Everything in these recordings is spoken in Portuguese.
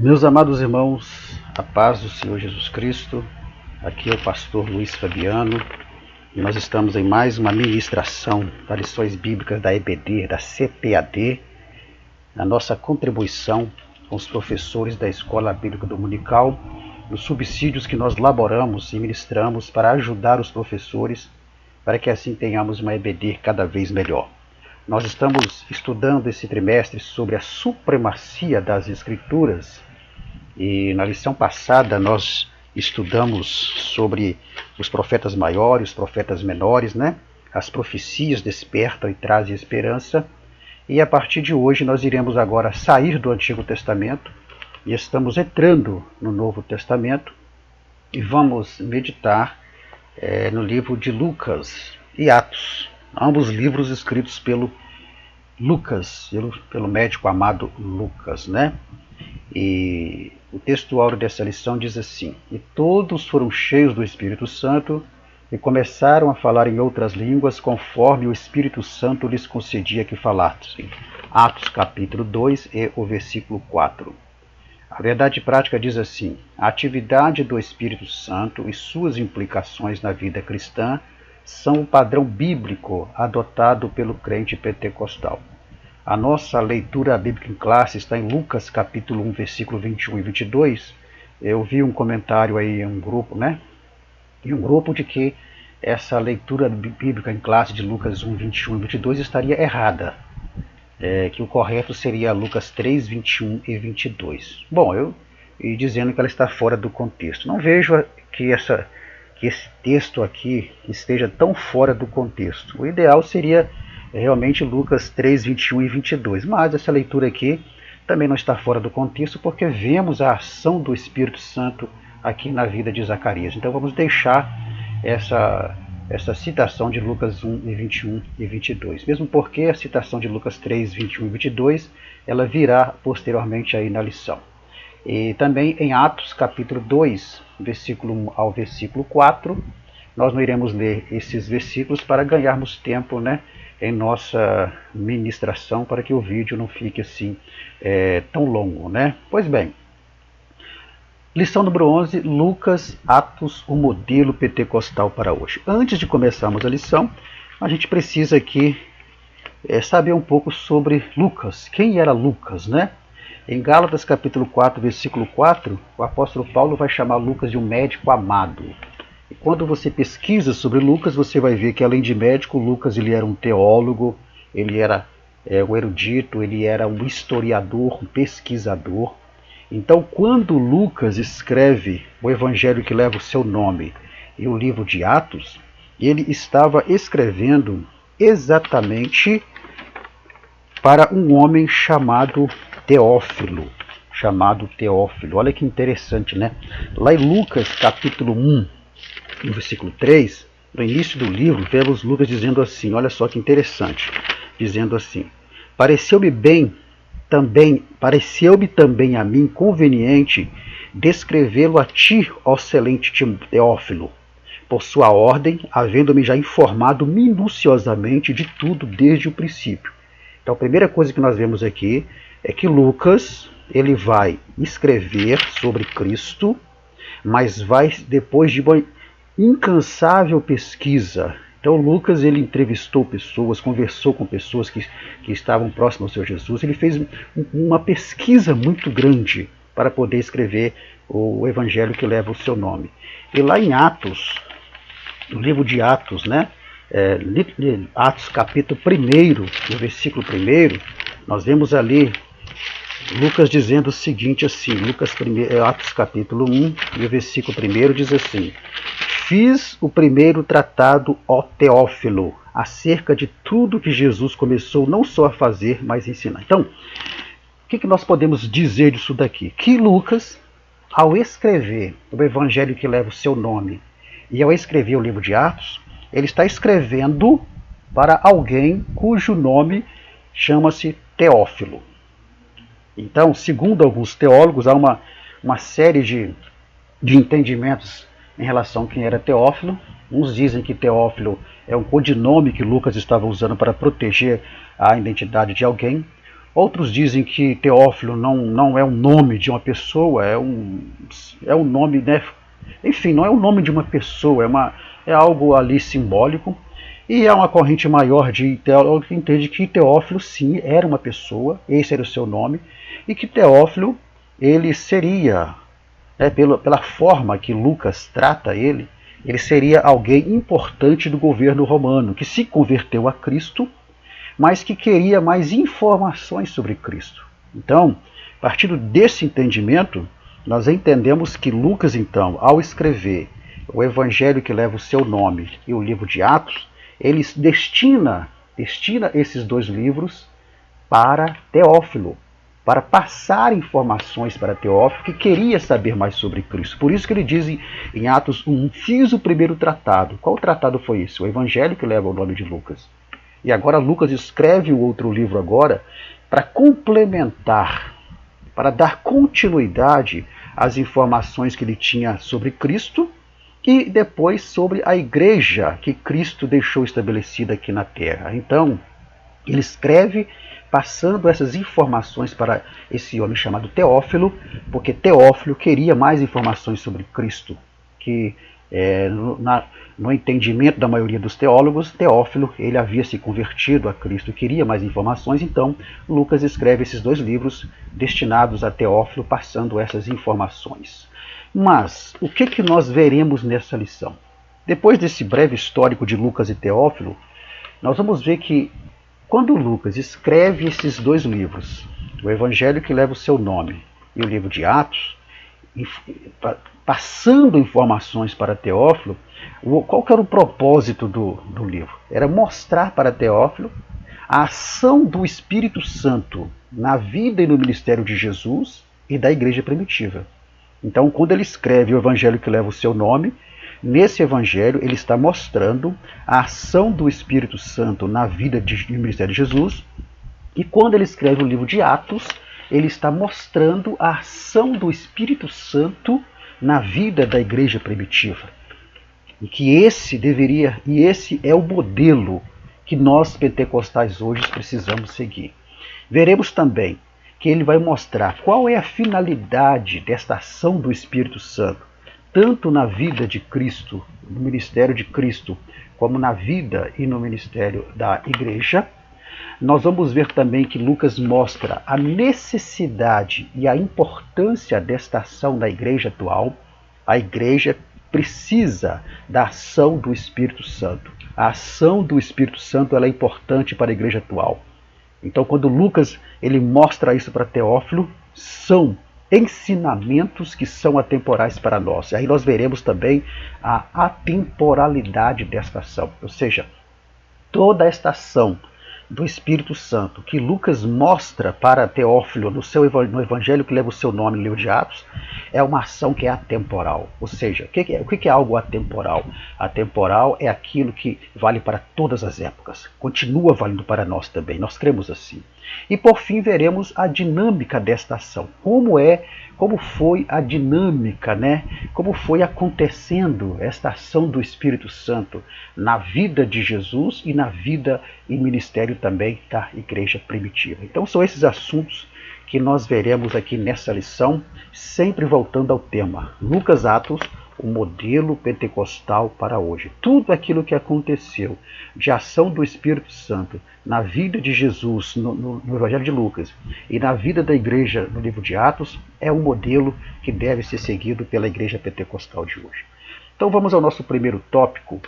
Meus amados irmãos, a paz do Senhor Jesus Cristo, aqui é o pastor Luiz Fabiano e nós estamos em mais uma ministração das lições bíblicas da EBD, da CPAD, a nossa contribuição com os professores da Escola Bíblica Dominical, os subsídios que nós laboramos e ministramos para ajudar os professores, para que assim tenhamos uma EBD cada vez melhor. Nós estamos estudando esse trimestre sobre a supremacia das Escrituras e na lição passada nós estudamos sobre os profetas maiores, os profetas menores, né? As profecias despertam e trazem esperança. E a partir de hoje nós iremos agora sair do Antigo Testamento e estamos entrando no Novo Testamento e vamos meditar no livro de Lucas e Atos, ambos livros escritos pelo Lucas, pelo médico amado Lucas, né? E o texto áureo dessa lição diz assim: E todos foram cheios do Espírito Santo e começaram a falar em outras línguas, conforme o Espírito Santo lhes concedia que falassem. Atos capítulo 2 e o versículo 4. A verdade prática diz assim: a atividade do Espírito Santo e suas implicações na vida cristã são o padrão bíblico adotado pelo crente pentecostal. A nossa leitura bíblica em classe está em Lucas capítulo 1, versículo 21 e 22. Eu vi um comentário aí em um grupo, de que essa leitura bíblica em classe de Lucas 1, 21 e 22 estaria errada. Que o correto seria Lucas 3, 21 e 22. Bom, e dizendo que ela está fora do contexto. Não vejo que esse texto aqui esteja tão fora do contexto. O ideal seria realmente Lucas 3, 21 e 22. Mas essa leitura aqui também não está fora do contexto, porque vemos a ação do Espírito Santo aqui na vida de Zacarias. Então vamos deixar essa citação de Lucas 1, 21 e 22. Mesmo porque a citação de Lucas 3, 21 e 22, ela virá posteriormente aí na lição. E também em Atos capítulo 2, versículo 1 ao versículo 4, nós não iremos ler esses versículos para ganharmos tempo, em nossa ministração, para que o vídeo não fique assim tão longo, Pois bem, lição número 11, Lucas, Atos, o modelo pentecostal para hoje. Antes de começarmos a lição, a gente precisa aqui saber um pouco sobre Lucas. Quem era Lucas, Em Gálatas capítulo 4, versículo 4, o apóstolo Paulo vai chamar Lucas de um médico amado. E quando você pesquisa sobre Lucas, você vai ver que além de médico, Lucas ele era um teólogo, ele era um erudito, ele era um historiador, um pesquisador. Então, quando Lucas escreve o evangelho que leva o seu nome e o livro de Atos, ele estava escrevendo exatamente para um homem chamado Teófilo. Olha que interessante, Lá em Lucas capítulo 1, no versículo 3, no início do livro, vemos Lucas dizendo assim, olha só que interessante, dizendo assim: Pareceu-me também a mim conveniente descrevê-lo a ti, ó excelente Teófilo, por sua ordem, havendo-me já informado minuciosamente de tudo desde o princípio. Então a primeira coisa que nós vemos aqui é que Lucas ele vai escrever sobre Cristo, mas vai depois de uma incansável pesquisa. Então Lucas ele entrevistou pessoas, conversou com pessoas que estavam próximas ao Senhor Jesus. Ele fez uma pesquisa muito grande para poder escrever o evangelho que leva o seu nome. E lá em Atos, no livro de Atos, Atos capítulo 1, no versículo 1, nós vemos ali Lucas dizendo o seguinte assim, Atos capítulo 1, e o versículo 1 diz assim: Fiz o primeiro tratado, ó Teófilo, acerca de tudo que Jesus começou não só a fazer, mas a ensinar. Então, o que nós podemos dizer disso daqui? Que Lucas, ao escrever o evangelho que leva o seu nome e ao escrever o livro de Atos, ele está escrevendo para alguém cujo nome chama-se Teófilo. Então, segundo alguns teólogos, há uma série de entendimentos em relação a quem era Teófilo. Uns dizem que Teófilo é um codinome que Lucas estava usando para proteger a identidade de alguém. Outros dizem que Teófilo não é o nome de uma pessoa, é um nome, né? Enfim, não é o nome de uma pessoa, é algo ali simbólico. E há uma corrente maior de teólogos que entende que Teófilo sim era uma pessoa, esse era o seu nome, e que Teófilo ele seria, né, pela forma que Lucas trata ele seria alguém importante do governo romano, que se converteu a Cristo, mas que queria mais informações sobre Cristo. Então, partindo desse entendimento, nós entendemos que Lucas, então, ao escrever o evangelho que leva o seu nome e o livro de Atos, ele destina esses dois livros para Teófilo, para passar informações para Teófilo, que queria saber mais sobre Cristo. Por isso que ele diz em Atos 1, fiz o primeiro tratado. Qual tratado foi esse? O evangelho que leva o nome de Lucas. E agora Lucas escreve o outro livro agora para complementar, para dar continuidade às informações que ele tinha sobre Cristo e depois sobre a igreja que Cristo deixou estabelecida aqui na terra. Então, ele escreve passando essas informações para esse homem chamado Teófilo, porque Teófilo queria mais informações sobre Cristo, que no entendimento da maioria dos teólogos, Teófilo ele havia se convertido a Cristo, queria mais informações, então Lucas escreve esses dois livros destinados a Teófilo, passando essas informações. Mas o que nós veremos nessa lição? Depois desse breve histórico de Lucas e Teófilo, nós vamos ver que quando Lucas escreve esses dois livros, o Evangelho que leva o seu nome e o livro de Atos, passando informações para Teófilo, qual que era o propósito do livro? Era mostrar para Teófilo a ação do Espírito Santo na vida e no ministério de Jesus e da igreja primitiva. Então, quando ele escreve o Evangelho que leva o seu nome, nesse evangelho ele está mostrando a ação do Espírito Santo na vida e ministério de Jesus, e quando ele escreve o livro de Atos, ele está mostrando a ação do Espírito Santo na vida da igreja primitiva. E que esse é o modelo que nós pentecostais hoje precisamos seguir. Veremos também que ele vai mostrar qual é a finalidade desta ação do Espírito Santo, tanto na vida de Cristo, no ministério de Cristo, como na vida e no ministério da igreja. Nós vamos ver também que Lucas mostra a necessidade e a importância desta ação da igreja atual. A igreja precisa da ação do Espírito Santo. A ação do Espírito Santo ela é importante para a igreja atual. Então, quando Lucas ele mostra isso para Teófilo, são ensinamentos que são atemporais para nós. E aí nós veremos também a atemporalidade desta ação, ou seja, toda esta ação do Espírito Santo que Lucas mostra para Teófilo no evangelho que leva o seu nome no livro de Atos, é uma ação que é atemporal. Ou seja, o que é algo atemporal? Atemporal é aquilo que vale para todas as épocas, continua valendo para nós também, nós cremos assim. E por fim veremos a dinâmica desta ação, como foi a dinâmica, né? Como foi acontecendo esta ação do Espírito Santo na vida de Jesus e na vida e ministério também da igreja primitiva. Então são esses assuntos que nós veremos aqui nessa lição, sempre voltando ao tema Lucas Atos, o modelo pentecostal para hoje. Tudo aquilo que aconteceu de ação do Espírito Santo na vida de Jesus no Evangelho de Lucas e na vida da igreja no livro de Atos é um modelo que deve ser seguido pela igreja pentecostal de hoje. Então vamos ao nosso primeiro tópico,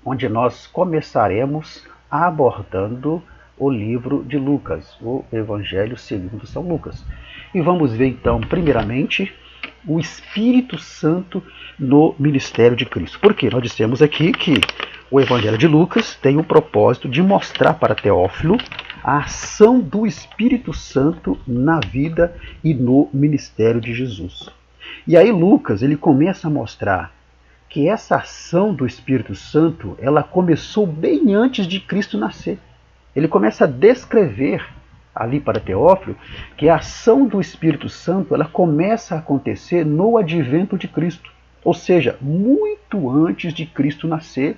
onde nós começaremos abordando o livro de Lucas, o Evangelho segundo São Lucas. E vamos ver então, primeiramente, o Espírito Santo no ministério de Cristo. Porque nós dissemos aqui que o Evangelho de Lucas tem o propósito de mostrar para Teófilo a ação do Espírito Santo na vida e no ministério de Jesus. E aí Lucas ele começa a mostrar que essa ação do Espírito Santo ela começou bem antes de Cristo nascer. Ele começa a descrever ali para Teófilo que a ação do Espírito Santo ela começa a acontecer no advento de Cristo, ou seja, muito antes de Cristo nascer.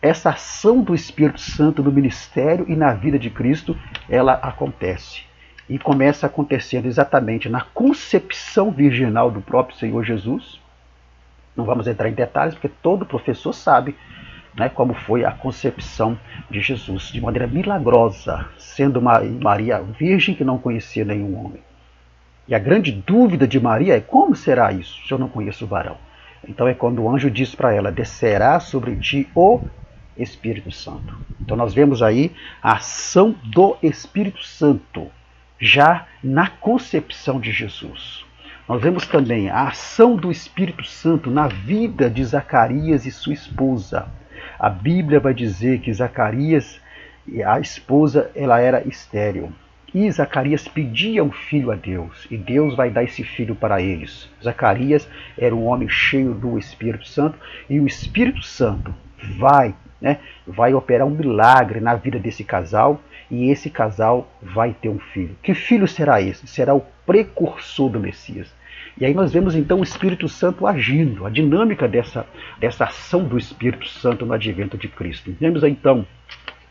essa ação do Espírito Santo no ministério e na vida de Cristo, ela acontece. E começa acontecendo exatamente na concepção virginal do próprio Senhor Jesus. Não vamos entrar em detalhes, porque todo professor sabe, né, como foi a concepção de Jesus, de maneira milagrosa, sendo Maria virgem que não conhecia nenhum homem. E a grande dúvida de Maria é: como será isso, se eu não conheço o varão? Então é quando o anjo diz para ela: descerá sobre ti o Espírito Santo. Então nós vemos aí a ação do Espírito Santo, já na concepção de Jesus. Nós vemos também a ação do Espírito Santo na vida de Zacarias e sua esposa. A Bíblia vai dizer que Zacarias, a esposa, ela era estéril. E Zacarias pedia um filho a Deus, e Deus vai dar esse filho para eles. Zacarias era um homem cheio do Espírito Santo, e o Espírito Santo vai operar um milagre na vida desse casal, e esse casal vai ter um filho. Que filho será esse? Será o precursor do Messias. E aí nós vemos então o Espírito Santo agindo, a dinâmica dessa ação do Espírito Santo no advento de Cristo. Vemos então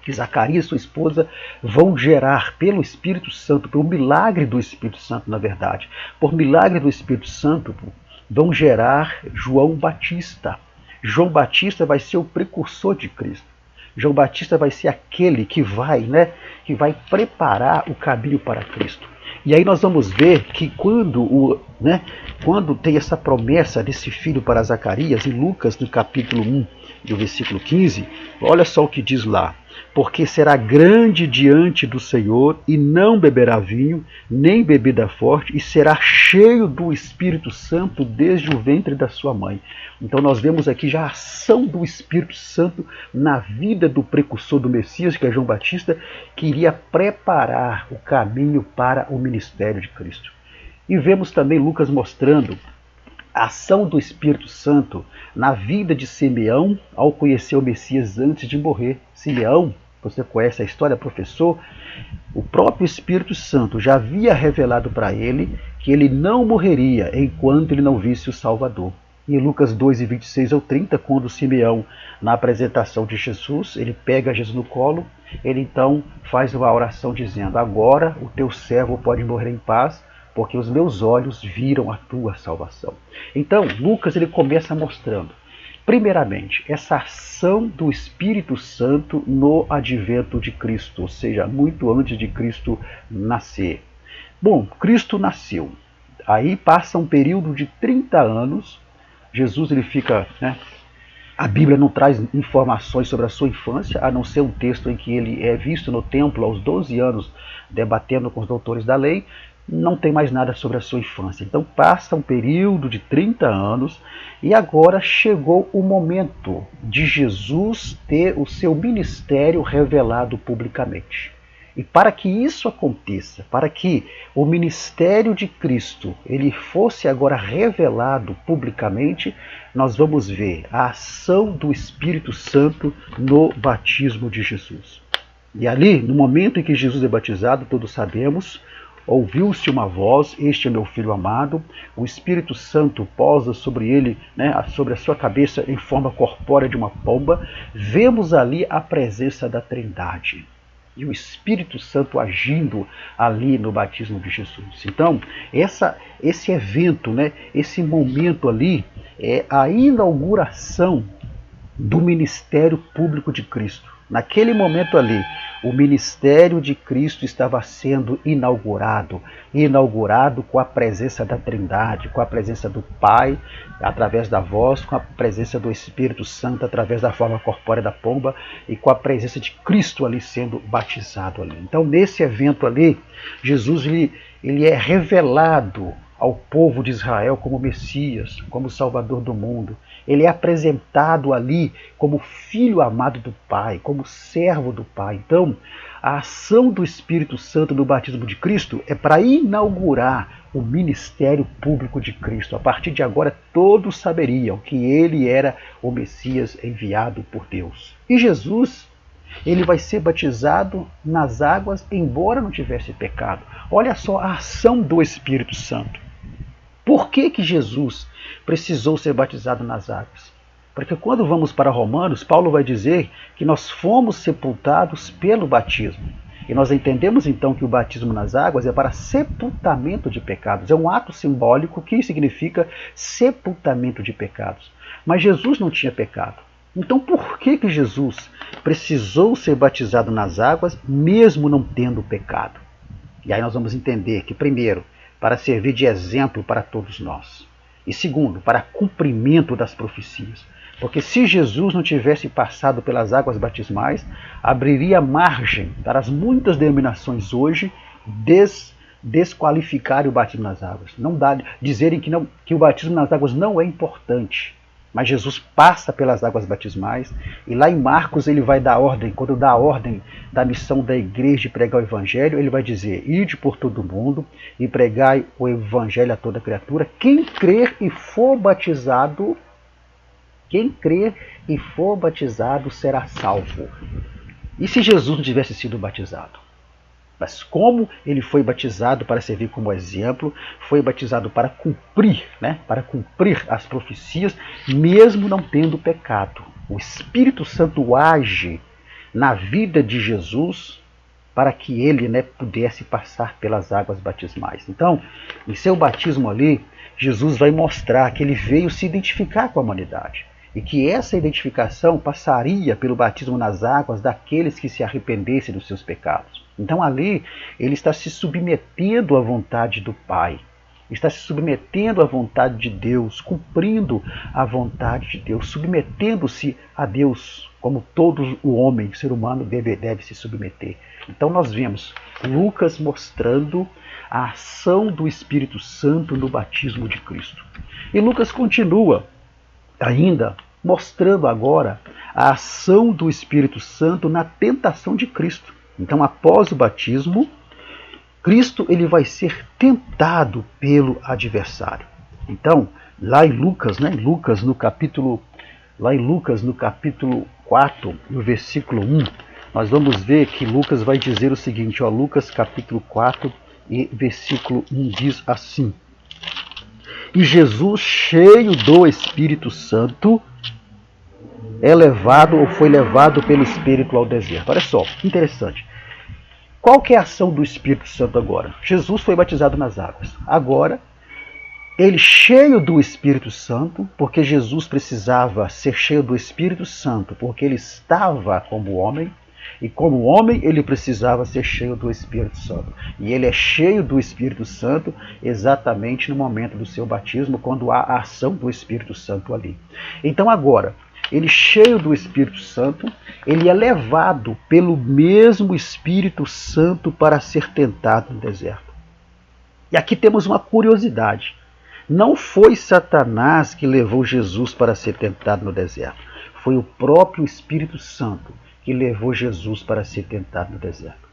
que Zacarias e sua esposa vão gerar pelo Espírito Santo, pelo milagre do Espírito Santo, na verdade, por milagre do Espírito Santo, vão gerar João Batista. João Batista vai ser o precursor de Cristo. João Batista vai ser aquele que vai preparar o caminho para Cristo. E aí nós vamos ver que quando tem essa promessa desse filho para Zacarias, em Lucas, no capítulo 1, do versículo 15, olha só o que diz lá: porque será grande diante do Senhor, e não beberá vinho, nem bebida forte, e será cheio do Espírito Santo desde o ventre da sua mãe. Então nós vemos aqui já a ação do Espírito Santo na vida do precursor do Messias, que é João Batista, que iria preparar o caminho para o ministério de Cristo. E vemos também Lucas mostrando a ação do Espírito Santo na vida de Simeão ao conhecer o Messias antes de morrer. Simeão, você conhece a história, professor? O próprio Espírito Santo já havia revelado para ele que ele não morreria enquanto ele não visse o Salvador. Em Lucas 2, 26 ao 30, quando Simeão, na apresentação de Jesus, ele pega Jesus no colo, ele então faz uma oração dizendo: agora o teu servo pode morrer em paz, porque os meus olhos viram a tua salvação. Então, Lucas ele começa mostrando, primeiramente, essa ação do Espírito Santo no advento de Cristo, ou seja, muito antes de Cristo nascer. Bom, Cristo nasceu. Aí passa um período de 30 anos, Jesus ele fica, a Bíblia não traz informações sobre a sua infância, a não ser um texto em que ele é visto no templo aos 12 anos, debatendo com os doutores da lei. Não tem mais nada sobre a sua infância. Então passa um período de 30 anos e agora chegou o momento de Jesus ter o seu ministério revelado publicamente. E para que isso aconteça, para que o ministério de Cristo ele fosse agora revelado publicamente, nós vamos ver a ação do Espírito Santo no batismo de Jesus. E ali, no momento em que Jesus é batizado, todos sabemos, ouviu-se uma voz: este é meu filho amado. O Espírito Santo posa sobre ele, sobre a sua cabeça em forma corpórea de uma pomba. Vemos ali a presença da Trindade e o Espírito Santo agindo ali no batismo de Jesus. Então, esse evento, esse momento ali, é a inauguração do ministério público de Cristo. Naquele momento ali, o ministério de Cristo estava sendo inaugurado com a presença da Trindade, com a presença do Pai, através da voz, com a presença do Espírito Santo, através da forma corpórea da pomba, e com a presença de Cristo ali sendo batizado ali. Então, nesse evento ali, Jesus ele é revelado ao povo de Israel como Messias, como Salvador do mundo. Ele é apresentado ali como filho amado do Pai, como servo do Pai. Então, a ação do Espírito Santo no batismo de Cristo é para inaugurar o ministério público de Cristo. A partir de agora, todos saberiam que ele era o Messias enviado por Deus. E Jesus, ele vai ser batizado nas águas, embora não tivesse pecado. Olha só a ação do Espírito Santo. Por que Jesus precisou ser batizado nas águas? Porque quando vamos para Romanos, Paulo vai dizer que nós fomos sepultados pelo batismo. E nós entendemos então que o batismo nas águas é para sepultamento de pecados. É um ato simbólico que significa sepultamento de pecados. Mas Jesus não tinha pecado. Então por que Jesus precisou ser batizado nas águas mesmo não tendo pecado? E aí nós vamos entender que, primeiro, para servir de exemplo para todos nós. E segundo, para cumprimento das profecias. Porque se Jesus não tivesse passado pelas águas batismais, abriria margem para as muitas denominações hoje desqualificarem o batismo nas águas. Não dá, dizerem que o batismo nas águas não é importante. Mas Jesus passa pelas águas batismais e lá em Marcos ele vai dar ordem, quando dá a ordem da missão da igreja de pregar o evangelho, ele vai dizer: ide por todo mundo e pregai o evangelho a toda criatura. Quem crer e for batizado será salvo. E se Jesus não tivesse sido batizado? Mas como ele foi batizado para servir como exemplo, foi batizado para cumprir, para cumprir as profecias, mesmo não tendo pecado. O Espírito Santo age na vida de Jesus para que ele pudesse passar pelas águas batismais. Então, em seu batismo ali, Jesus vai mostrar que ele veio se identificar com a humanidade. E que essa identificação passaria pelo batismo nas águas daqueles que se arrependessem dos seus pecados. Então ali ele está se submetendo à vontade do Pai, está se submetendo à vontade de Deus, cumprindo a vontade de Deus, submetendo-se a Deus, como todo o homem, o ser humano deve se submeter. Então nós vemos Lucas mostrando a ação do Espírito Santo no batismo de Cristo. E Lucas continua ainda mostrando agora a ação do Espírito Santo na tentação de Cristo. Então, após o batismo, Cristo ele vai ser tentado pelo adversário. Então, lá em Lucas, lá em Lucas no capítulo 4, no versículo 1, nós vamos ver que Lucas vai dizer o seguinte, Lucas capítulo 4 e versículo 1 diz assim: e Jesus, cheio do Espírito Santo, foi levado pelo Espírito ao deserto. Olha só, que interessante. Qual que é a ação do Espírito Santo agora? Jesus foi batizado nas águas. Agora, ele cheio do Espírito Santo, porque Jesus precisava ser cheio do Espírito Santo, porque ele estava como homem, e como homem ele precisava ser cheio do Espírito Santo. E ele é cheio do Espírito Santo exatamente no momento do seu batismo, quando há a ação do Espírito Santo ali. Então agora, ele cheio do Espírito Santo, ele é levado pelo mesmo Espírito Santo para ser tentado no deserto. E aqui temos uma curiosidade. Não foi Satanás que levou Jesus para ser tentado no deserto. Foi o próprio Espírito Santo que levou Jesus para ser tentado no deserto.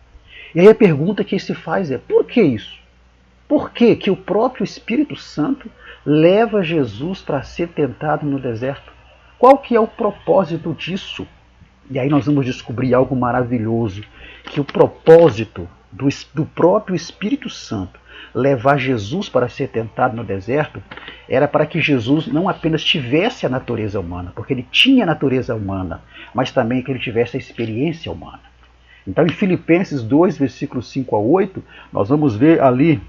E aí a pergunta que se faz é: por que isso? Por que o próprio Espírito Santo leva Jesus para ser tentado no deserto? Qual que é o propósito disso? E aí nós vamos descobrir algo maravilhoso, que o propósito do próprio Espírito Santo levar Jesus para ser tentado no deserto era para que Jesus não apenas tivesse a natureza humana, porque ele tinha a natureza humana, mas também que ele tivesse a experiência humana. Então em Filipenses 2, versículos 5 a 8, nós vamos ver ali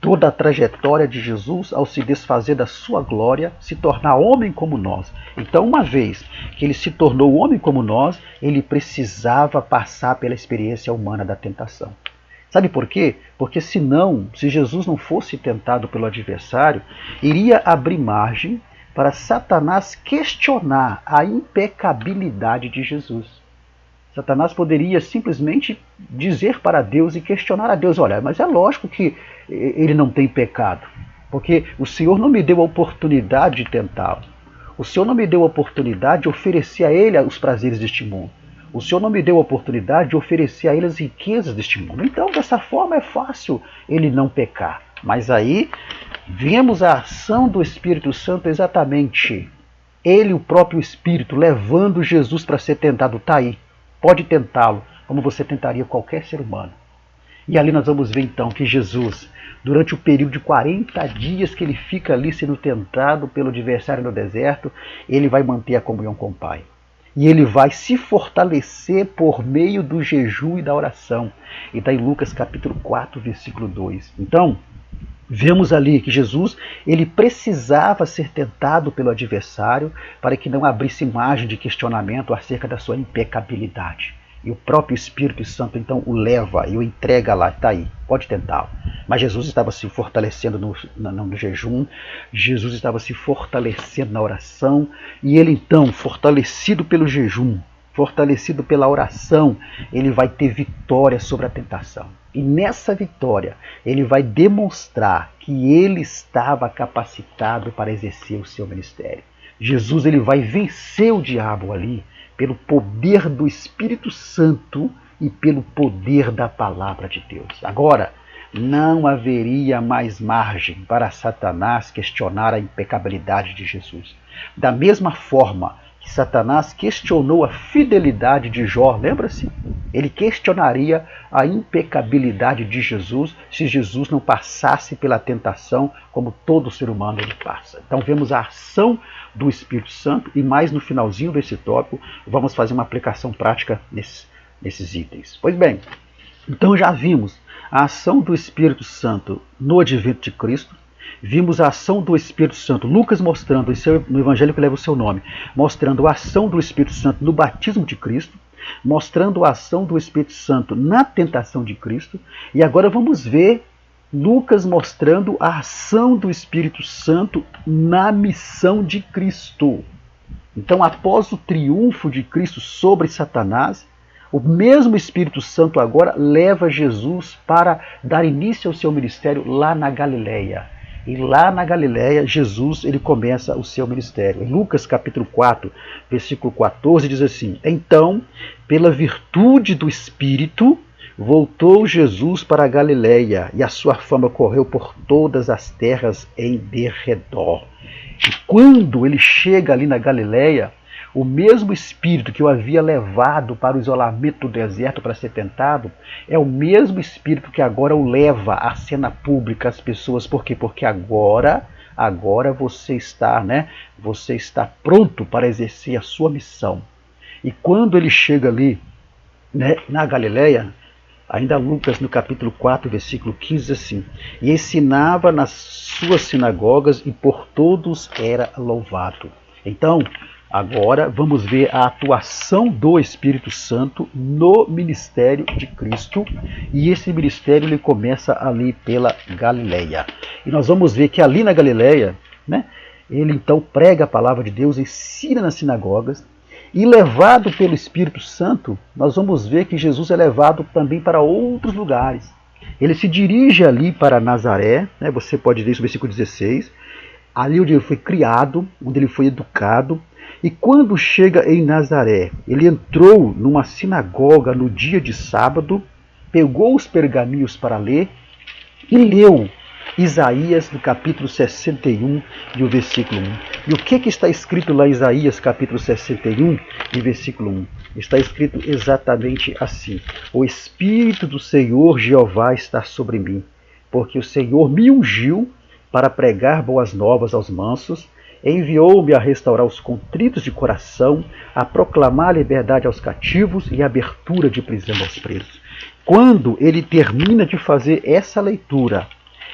toda a trajetória de Jesus ao se desfazer da sua glória, se tornar homem como nós. Então, uma vez que ele se tornou homem como nós, ele precisava passar pela experiência humana da tentação. Sabe por quê? Porque senão, se Jesus não fosse tentado pelo adversário, iria abrir margem para Satanás questionar a impecabilidade de Jesus. Satanás poderia simplesmente dizer para Deus e questionar a Deus: olha, mas é lógico que ele não tem pecado, porque o Senhor não me deu a oportunidade de tentá-lo. O Senhor não me deu a oportunidade de oferecer a ele os prazeres deste mundo. O Senhor não me deu a oportunidade de oferecer a ele as riquezas deste mundo. Então, dessa forma, é fácil ele não pecar. Mas aí, vemos a ação do Espírito Santo exatamente. Ele, o próprio Espírito, levando Jesus para ser tentado. Está aí. Pode tentá-lo, como você tentaria qualquer ser humano. E ali nós vamos ver então que Jesus, durante o período de 40 dias que ele fica ali sendo tentado pelo adversário no deserto, ele vai manter a comunhão com o Pai. E ele vai se fortalecer por meio do jejum e da oração. E está em Lucas capítulo 4, versículo 2. Então, vemos ali que Jesus ele precisava ser tentado pelo adversário para que não abrisse margem de questionamento acerca da sua impecabilidade. E o próprio Espírito Santo então o leva e o entrega lá, está aí, pode tentá-lo. Mas Jesus estava se fortalecendo no jejum, Jesus estava se fortalecendo na oração, e ele então, fortalecido pelo jejum, fortalecido pela oração, ele vai ter vitória sobre a tentação. E nessa vitória, ele vai demonstrar que ele estava capacitado para exercer o seu ministério. Jesus ele vai vencer o diabo ali pelo poder do Espírito Santo e pelo poder da palavra de Deus. Agora, não haveria mais margem para Satanás questionar a impecabilidade de Jesus. Da mesma forma que Satanás questionou a fidelidade de Jó, lembra-se? Ele questionaria a impecabilidade de Jesus se Jesus não passasse pela tentação como todo ser humano ele passa. Então vemos a ação do Espírito Santo e mais no finalzinho desse tópico vamos fazer uma aplicação prática nesses itens. Pois bem, então já vimos a ação do Espírito Santo no advento de Cristo, vimos a ação do Espírito Santo, Lucas mostrando, no Evangelho que leva o seu nome, mostrando a ação do Espírito Santo no batismo de Cristo, mostrando a ação do Espírito Santo na tentação de Cristo, e agora vamos ver Lucas mostrando a ação do Espírito Santo na missão de Cristo. Então, após o triunfo de Cristo sobre Satanás, o mesmo Espírito Santo agora leva Jesus para dar início ao seu ministério lá na Galileia. E lá na Galileia, Jesus ele começa o seu ministério. Em Lucas capítulo 4, versículo 14, diz assim: Então, pela virtude do Espírito, voltou Jesus para a Galileia, e a sua fama correu por todas as terras em derredor. E quando ele chega ali na Galileia, o mesmo Espírito que o havia levado para o isolamento do deserto para ser tentado, é o mesmo Espírito que agora o leva à cena pública, às pessoas. Por quê? Porque agora você está, Você está pronto para exercer a sua missão. E quando ele chega ali, na Galileia, ainda Lucas no capítulo 4, versículo 15, assim: E ensinava nas suas sinagogas e por todos era louvado. Então, agora vamos ver a atuação do Espírito Santo no ministério de Cristo. E esse ministério ele começa ali pela Galileia. E nós vamos ver que ali na Galileia, ele então prega a palavra de Deus, ensina nas sinagogas. E levado pelo Espírito Santo, nós vamos ver que Jesus é levado também para outros lugares. Ele se dirige ali para Nazaré, você pode ver isso no versículo 16, ali onde ele foi criado, onde ele foi educado. E quando chega em Nazaré, ele entrou numa sinagoga no dia de sábado, pegou os pergaminhos para ler e leu Isaías no capítulo 61 e o versículo 1. E o que está escrito lá em Isaías capítulo 61 e versículo 1? Está escrito exatamente assim: O Espírito do Senhor Jeová está sobre mim, porque o Senhor me ungiu para pregar boas novas aos mansos, enviou-me a restaurar os contritos de coração, a proclamar a liberdade aos cativos e a abertura de prisão aos presos. Quando ele termina de fazer essa leitura,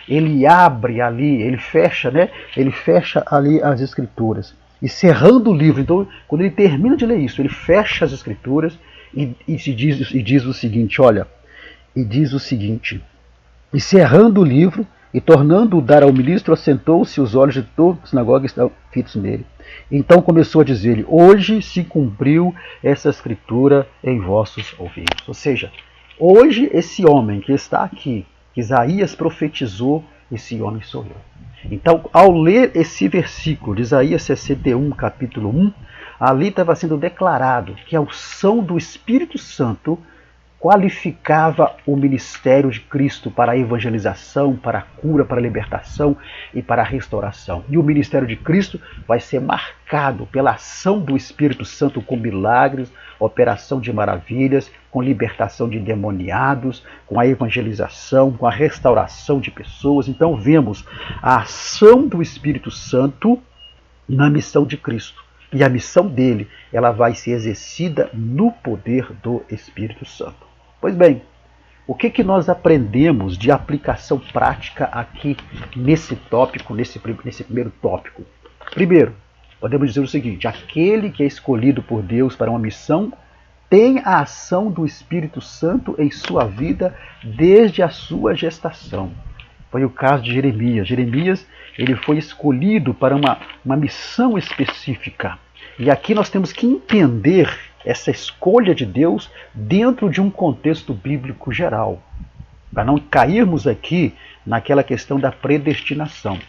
ele abre ali, ele fecha ali as Escrituras, encerrando o livro. Então, quando ele termina de ler isso, ele fecha as Escrituras e diz o seguinte, encerrando o livro e tornando-o dar ao ministro, assentou-se, os olhos de toda a sinagoga estavam fitos nele. Então começou a dizer-lhe: Hoje se cumpriu essa Escritura em vossos ouvidos. Ou seja, hoje esse homem que está aqui, Isaías profetizou, esse homem sou eu. Então, ao ler esse versículo de Isaías 61, capítulo 1, ali estava sendo declarado que a unção do Espírito Santo qualificava o ministério de Cristo para a evangelização, para a cura, para a libertação e para a restauração. E o ministério de Cristo vai ser marcado pela ação do Espírito Santo com milagres, operação de maravilhas, com libertação de endemoniados, com a evangelização, com a restauração de pessoas. Então vemos a ação do Espírito Santo na missão de Cristo. E a missão dele, ela vai ser exercida no poder do Espírito Santo. Pois bem, o que nós aprendemos de aplicação prática aqui nesse tópico, nesse primeiro tópico? Primeiro, podemos dizer o seguinte: aquele que é escolhido por Deus para uma missão tem a ação do Espírito Santo em sua vida desde a sua gestação. Foi o caso de Jeremias. Jeremias, ele foi escolhido para uma missão específica. E aqui nós temos que entender essa escolha de Deus dentro de um contexto bíblico geral, para não cairmos aqui naquela questão da predestinação.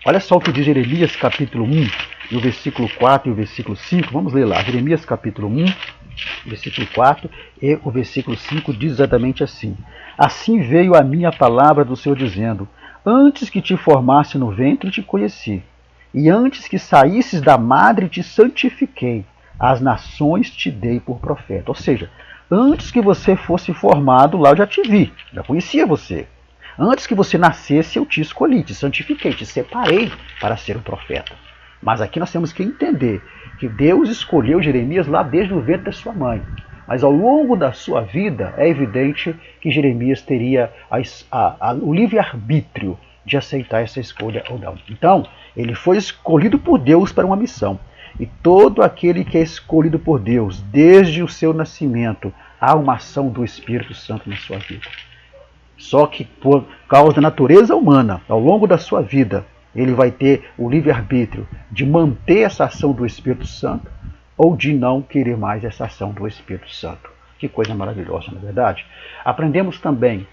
Olha só o que diz Jeremias capítulo 1, no versículo 4 e o versículo 5. Vamos ler lá. Jeremias capítulo 1, versículo 4 e o versículo 5 diz exatamente assim: Assim veio a mim a palavra do Senhor dizendo: Antes que te formasse no ventre te conheci, e antes que saísses da madre te santifiquei, as nações te dei por profeta. Ou seja, antes que você fosse formado lá eu já te vi, já conhecia você. Antes que você nascesse eu te escolhi, te santifiquei, te separei para ser um profeta. Mas aqui nós temos que entender que Deus escolheu Jeremias lá desde o ventre da sua mãe. Mas ao longo da sua vida é evidente que Jeremias teria o livre-arbítrio de aceitar essa escolha ou não. Então, ele foi escolhido por Deus para uma missão. E todo aquele que é escolhido por Deus, desde o seu nascimento, há uma ação do Espírito Santo na sua vida. Só que por causa da natureza humana, ao longo da sua vida, ele vai ter o livre-arbítrio de manter essa ação do Espírito Santo ou de não querer mais essa ação do Espírito Santo. Que coisa maravilhosa, não é verdade? Aprendemos também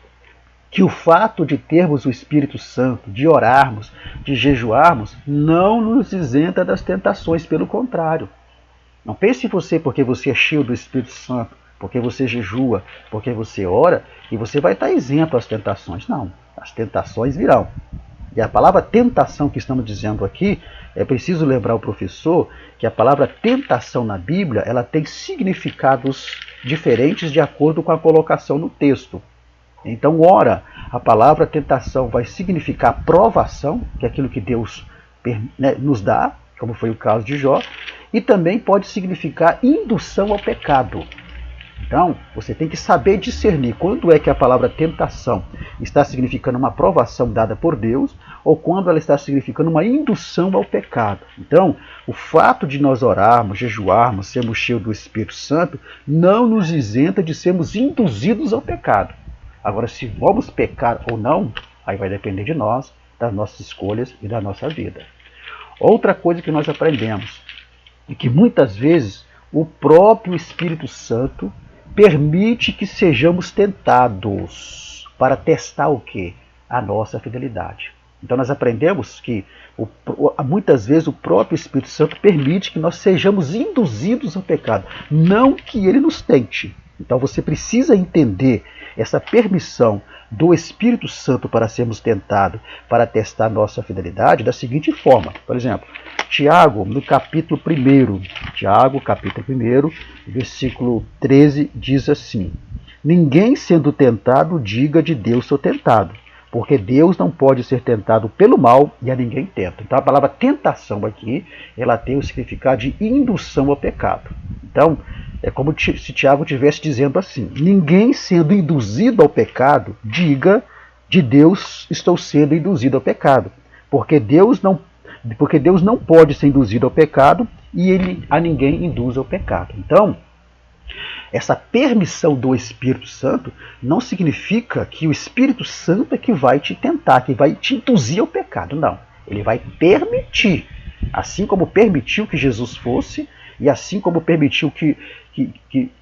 que o fato de termos o Espírito Santo, de orarmos, de jejuarmos, não nos isenta das tentações, pelo contrário. Não pense você, porque você é cheio do Espírito Santo, porque você jejua, porque você ora, e você vai estar isento às tentações. Não, as tentações virão. E a palavra tentação que estamos dizendo aqui, é preciso lembrar o professor que a palavra tentação na Bíblia, ela tem significados diferentes de acordo com a colocação no texto. Então, ora, a palavra tentação vai significar provação, que é aquilo que Deus nos dá, como foi o caso de Jó, e também pode significar indução ao pecado. Então, você tem que saber discernir quando é que a palavra tentação está significando uma provação dada por Deus ou quando ela está significando uma indução ao pecado. Então, o fato de nós orarmos, jejuarmos, sermos cheios do Espírito Santo, não nos isenta de sermos induzidos ao pecado. Agora, se vamos pecar ou não, aí vai depender de nós, das nossas escolhas e da nossa vida. Outra coisa que nós aprendemos é que muitas vezes o próprio Espírito Santo permite que sejamos tentados para testar o quê? A nossa fidelidade. Então nós aprendemos que muitas vezes o próprio Espírito Santo permite que nós sejamos induzidos ao pecado, não que ele nos tente. Então você precisa entender essa permissão do Espírito Santo para sermos tentados, para testar nossa fidelidade da seguinte forma. Por exemplo, Tiago, no capítulo 1, Tiago, capítulo 1, versículo 13, diz assim: Ninguém sendo tentado diga de Deus sou tentado, porque Deus não pode ser tentado pelo mal e a ninguém tenta. Então a palavra tentação aqui, ela tem o significado de indução ao pecado. Então, é como se Tiago estivesse dizendo assim: ninguém sendo induzido ao pecado, diga de Deus estou sendo induzido ao pecado, porque Deus não pode ser induzido ao pecado e ele a ninguém induz ao pecado. Então, essa permissão do Espírito Santo não significa que o Espírito Santo é que vai te tentar, que vai te induzir ao pecado. Não, ele vai permitir, assim como permitiu que Jesus fosse e assim como permitiu que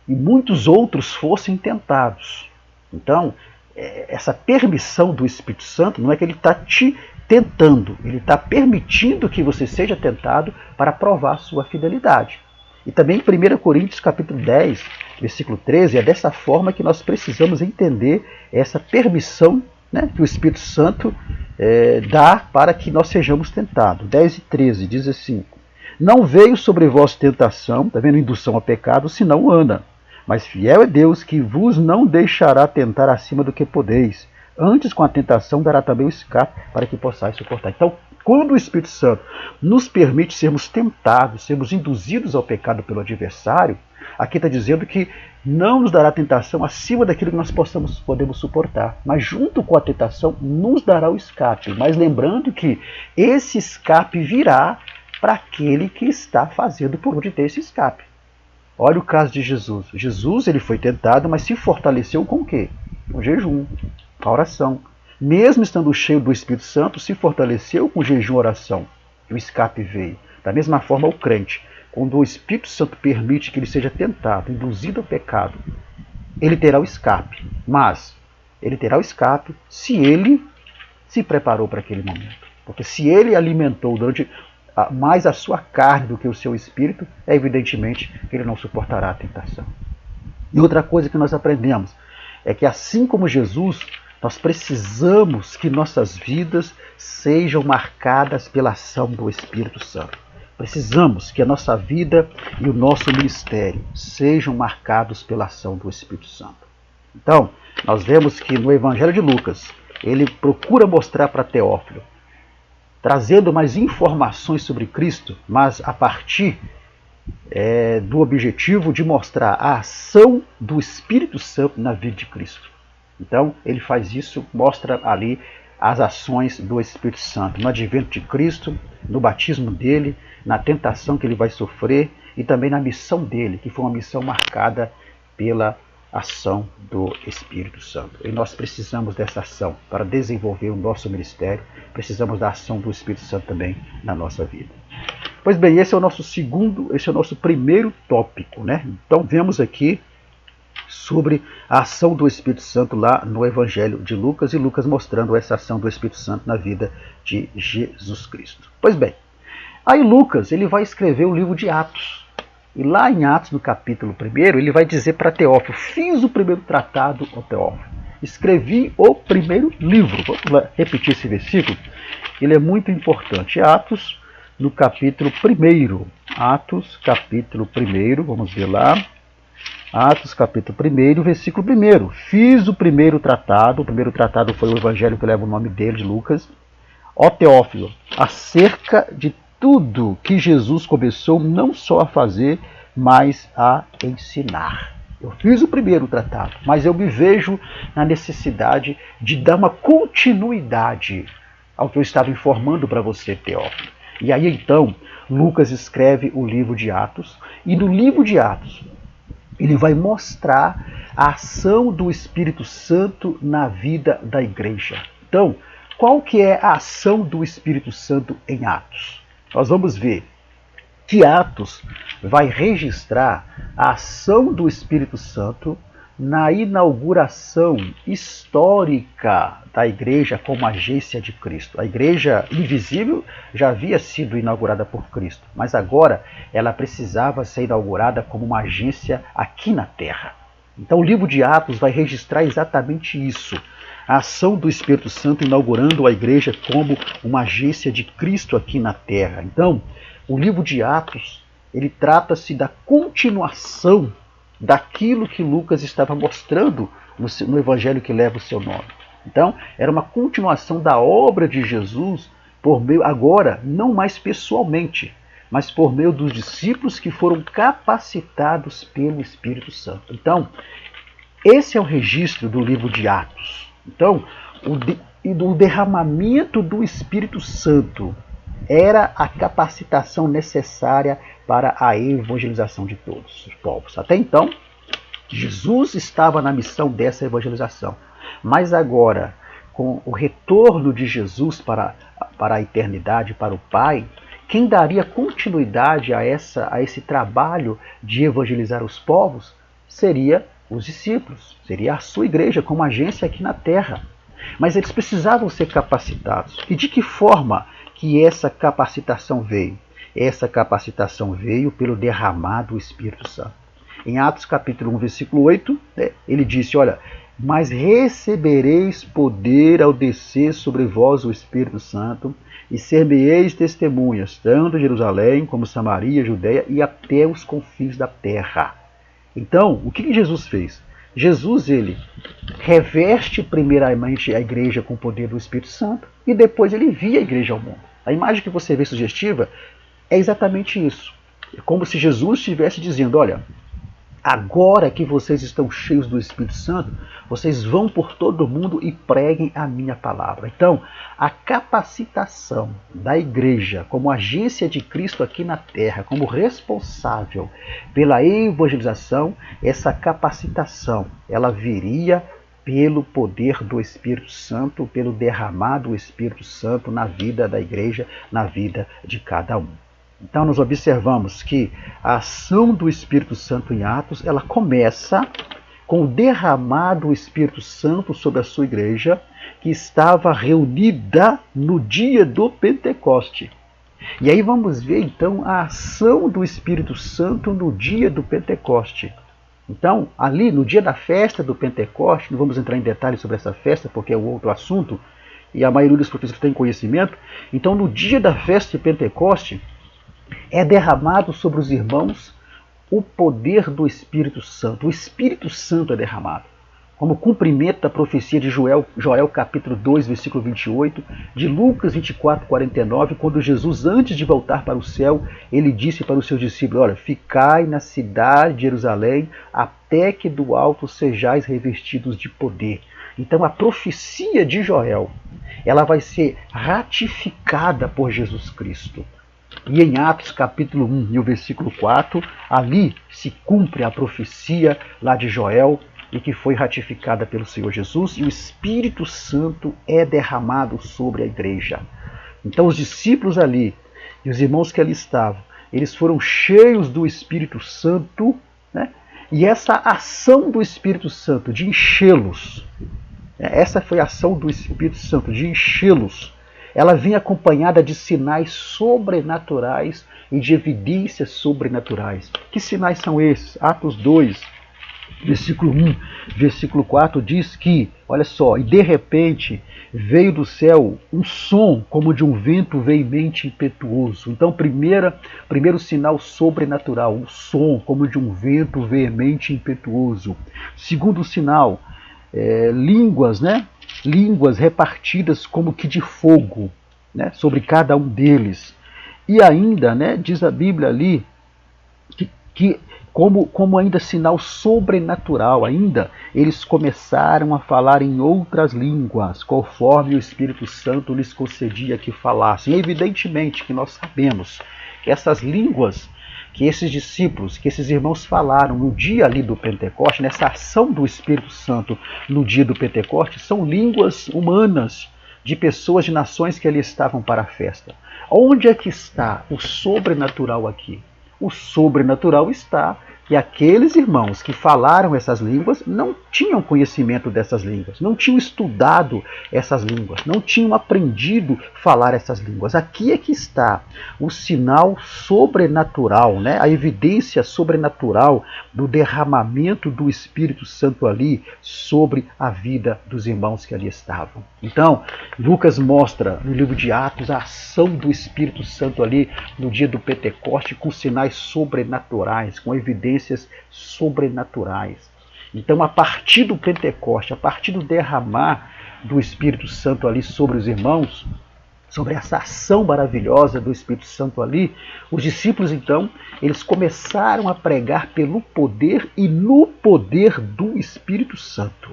muitos outros fossem tentados. Então, essa permissão do Espírito Santo não é que ele está te tentando, ele está permitindo que você seja tentado para provar sua fidelidade. E também em 1 Coríntios capítulo 10, versículo 13, é dessa forma que nós precisamos entender essa permissão, né, que o Espírito Santo dá para que nós sejamos tentados. 10 e 13 diz assim: Não veio sobre vós tentação, está vendo, indução ao pecado, senão humana. Mas fiel é Deus, que vos não deixará tentar acima do que podeis. Antes, com a tentação, dará também o escape para que possais suportar. Então, quando o Espírito Santo nos permite sermos tentados, sermos induzidos ao pecado pelo adversário, aqui está dizendo que não nos dará tentação acima daquilo que nós podemos suportar. Mas junto com a tentação, nos dará o escape. Mas lembrando que esse escape virá para aquele que está fazendo por onde ter esse escape. Olha o caso de Jesus. Jesus ele foi tentado, mas se fortaleceu com o quê? Com jejum, com a oração. Mesmo estando cheio do Espírito Santo, se fortaleceu com jejum e oração. E o escape veio. Da mesma forma, o crente, quando o Espírito Santo permite que ele seja tentado, induzido ao pecado, ele terá o escape. Mas ele terá o escape se ele se preparou para aquele momento. Porque se ele alimentou durante mais a sua carne do que o seu espírito, é evidentemente que ele não suportará a tentação. E outra coisa que nós aprendemos é que assim como Jesus, nós precisamos que nossas vidas sejam marcadas pela ação do Espírito Santo. Precisamos que a nossa vida e o nosso ministério sejam marcados pela ação do Espírito Santo. Então, nós vemos que no Evangelho de Lucas, ele procura mostrar para Teófilo, trazendo mais informações sobre Cristo, mas a partir do objetivo de mostrar a ação do Espírito Santo na vida de Cristo. Então, ele faz isso, mostra ali as ações do Espírito Santo, no advento de Cristo, no batismo dele, na tentação que ele vai sofrer e também na missão dele, que foi uma missão marcada pela ação do Espírito Santo. E nós precisamos dessa ação para desenvolver o nosso ministério, precisamos da ação do Espírito Santo também na nossa vida. Pois bem, esse é o nosso primeiro tópico, né? Então vemos aqui sobre a ação do Espírito Santo lá no Evangelho de Lucas, e Lucas mostrando essa ação do Espírito Santo na vida de Jesus Cristo. Pois bem, aí Lucas ele vai escrever o livro de Atos. E lá em Atos, no capítulo 1, ele vai dizer para Teófilo: fiz o primeiro tratado, ó Teófilo, escrevi o primeiro livro. Vamos lá repetir esse versículo, ele é muito importante. Atos, no capítulo 1. Atos, capítulo 1, vamos ver lá. Atos, capítulo 1, versículo 1. Fiz o primeiro tratado foi o evangelho que leva o nome dele, de Lucas. Ó Teófilo, acerca de tudo que Jesus começou não só a fazer, mas a ensinar. Eu fiz o primeiro tratado, mas eu me vejo na necessidade de dar uma continuidade ao que eu estava informando para você, Teófilo. E aí então, Lucas escreve o livro de Atos, e no livro de Atos, ele vai mostrar a ação do Espírito Santo na vida da igreja. Então, qual que é a ação do Espírito Santo em Atos? Nós vamos ver que Atos vai registrar a ação do Espírito Santo na inauguração histórica da igreja como agência de Cristo. A igreja invisível já havia sido inaugurada por Cristo, mas agora ela precisava ser inaugurada como uma agência aqui na terra. Então o livro de Atos vai registrar exatamente isso. A ação do Espírito Santo inaugurando a igreja como uma agência de Cristo aqui na terra. Então, o livro de Atos, ele trata-se da continuação daquilo que Lucas estava mostrando no evangelho que leva o seu nome. Então, era uma continuação da obra de Jesus, por meio, agora, não mais pessoalmente, mas por meio dos discípulos que foram capacitados pelo Espírito Santo. Então, esse é o registro do livro de Atos. Então, o derramamento do Espírito Santo era a capacitação necessária para a evangelização de todos os povos. Até então, Jesus estava na missão dessa evangelização. Mas agora, com o retorno de Jesus para a eternidade, para o Pai, quem daria continuidade a esse trabalho de evangelizar os povos seria os discípulos, seria a sua igreja como agência aqui na terra. Mas eles precisavam ser capacitados. E de que forma que essa capacitação veio? Essa capacitação veio pelo derramar do Espírito Santo. Em Atos capítulo 1, versículo 8, ele disse, olha, mas recebereis poder ao descer sobre vós o Espírito Santo, e ser-me-eis testemunhas, tanto em Jerusalém como Samaria, Judeia e até os confins da terra. Então, o que Jesus fez? Jesus, ele reveste primeiramente a igreja com o poder do Espírito Santo e depois ele envia a igreja ao mundo. A imagem que você vê sugestiva é exatamente isso. É como se Jesus estivesse dizendo, olha, agora que vocês estão cheios do Espírito Santo, vocês vão por todo mundo e preguem a minha palavra. Então, a capacitação da igreja como agência de Cristo aqui na terra, como responsável pela evangelização, essa capacitação, ela viria pelo poder do Espírito Santo, pelo derramar do Espírito Santo na vida da igreja, na vida de cada um. Então nós observamos que a ação do Espírito Santo em Atos, ela começa com o derramar do Espírito Santo sobre a sua igreja, que estava reunida no dia do Pentecoste. E aí vamos ver então a ação do Espírito Santo no dia do Pentecoste. Então, ali no dia da festa do Pentecoste, não vamos entrar em detalhes sobre essa festa, porque é outro assunto, e a maioria dos professores tem conhecimento. Então, no dia da festa de Pentecoste, é derramado sobre os irmãos o poder do Espírito Santo. O Espírito Santo é derramado. Como cumprimento da profecia de Joel capítulo 2, versículo 28, de Lucas 24, 49, quando Jesus, antes de voltar para o céu, ele disse para os seus discípulos, olha, ficai na cidade de Jerusalém, até que do alto sejais revestidos de poder. Então a profecia de Joel, ela vai ser ratificada por Jesus Cristo. E em Atos capítulo 1 e o versículo 4, ali se cumpre a profecia lá de Joel e que foi ratificada pelo Senhor Jesus, e o Espírito Santo é derramado sobre a igreja. Então os discípulos ali e os irmãos que ali estavam, eles foram cheios do Espírito Santo, né? E essa ação do Espírito Santo de enchê-los, essa foi a ação do Espírito Santo de enchê-los, ela vinha acompanhada de sinais sobrenaturais e de evidências sobrenaturais. Que sinais são esses? Atos 2, versículo 1, versículo 4 diz que, olha só, e de repente veio do céu um som como de um vento veemente e impetuoso. Então, primeiro sinal sobrenatural, um som como de um vento veemente e impetuoso. Segundo sinal, línguas, né? Línguas repartidas como que de fogo, né, sobre cada um deles. E ainda, né, diz a Bíblia ali, que como ainda sinal sobrenatural, ainda eles começaram a falar em outras línguas, conforme o Espírito Santo lhes concedia que falassem. Evidentemente que nós sabemos que essas línguas que esses discípulos, que esses irmãos falaram no dia ali do Pentecoste, nessa ação do Espírito Santo no dia do Pentecoste, são línguas humanas de pessoas de nações que ali estavam para a festa. Onde é que está o sobrenatural aqui? O sobrenatural está que aqueles irmãos que falaram essas línguas não tinham conhecimento dessas línguas, não tinham estudado essas línguas, não tinham aprendido a falar essas línguas. Aqui é que está o sinal sobrenatural, né? A evidência sobrenatural do derramamento do Espírito Santo ali sobre a vida dos irmãos que ali estavam. Então, Lucas mostra no livro de Atos a ação do Espírito Santo ali no dia do Pentecoste com sinais sobrenaturais, com evidências sobrenaturais. Então, a partir do Pentecoste, a partir do derramar do Espírito Santo ali sobre os irmãos, sobre essa ação maravilhosa do Espírito Santo ali, os discípulos então, eles começaram a pregar pelo poder e no poder do Espírito Santo.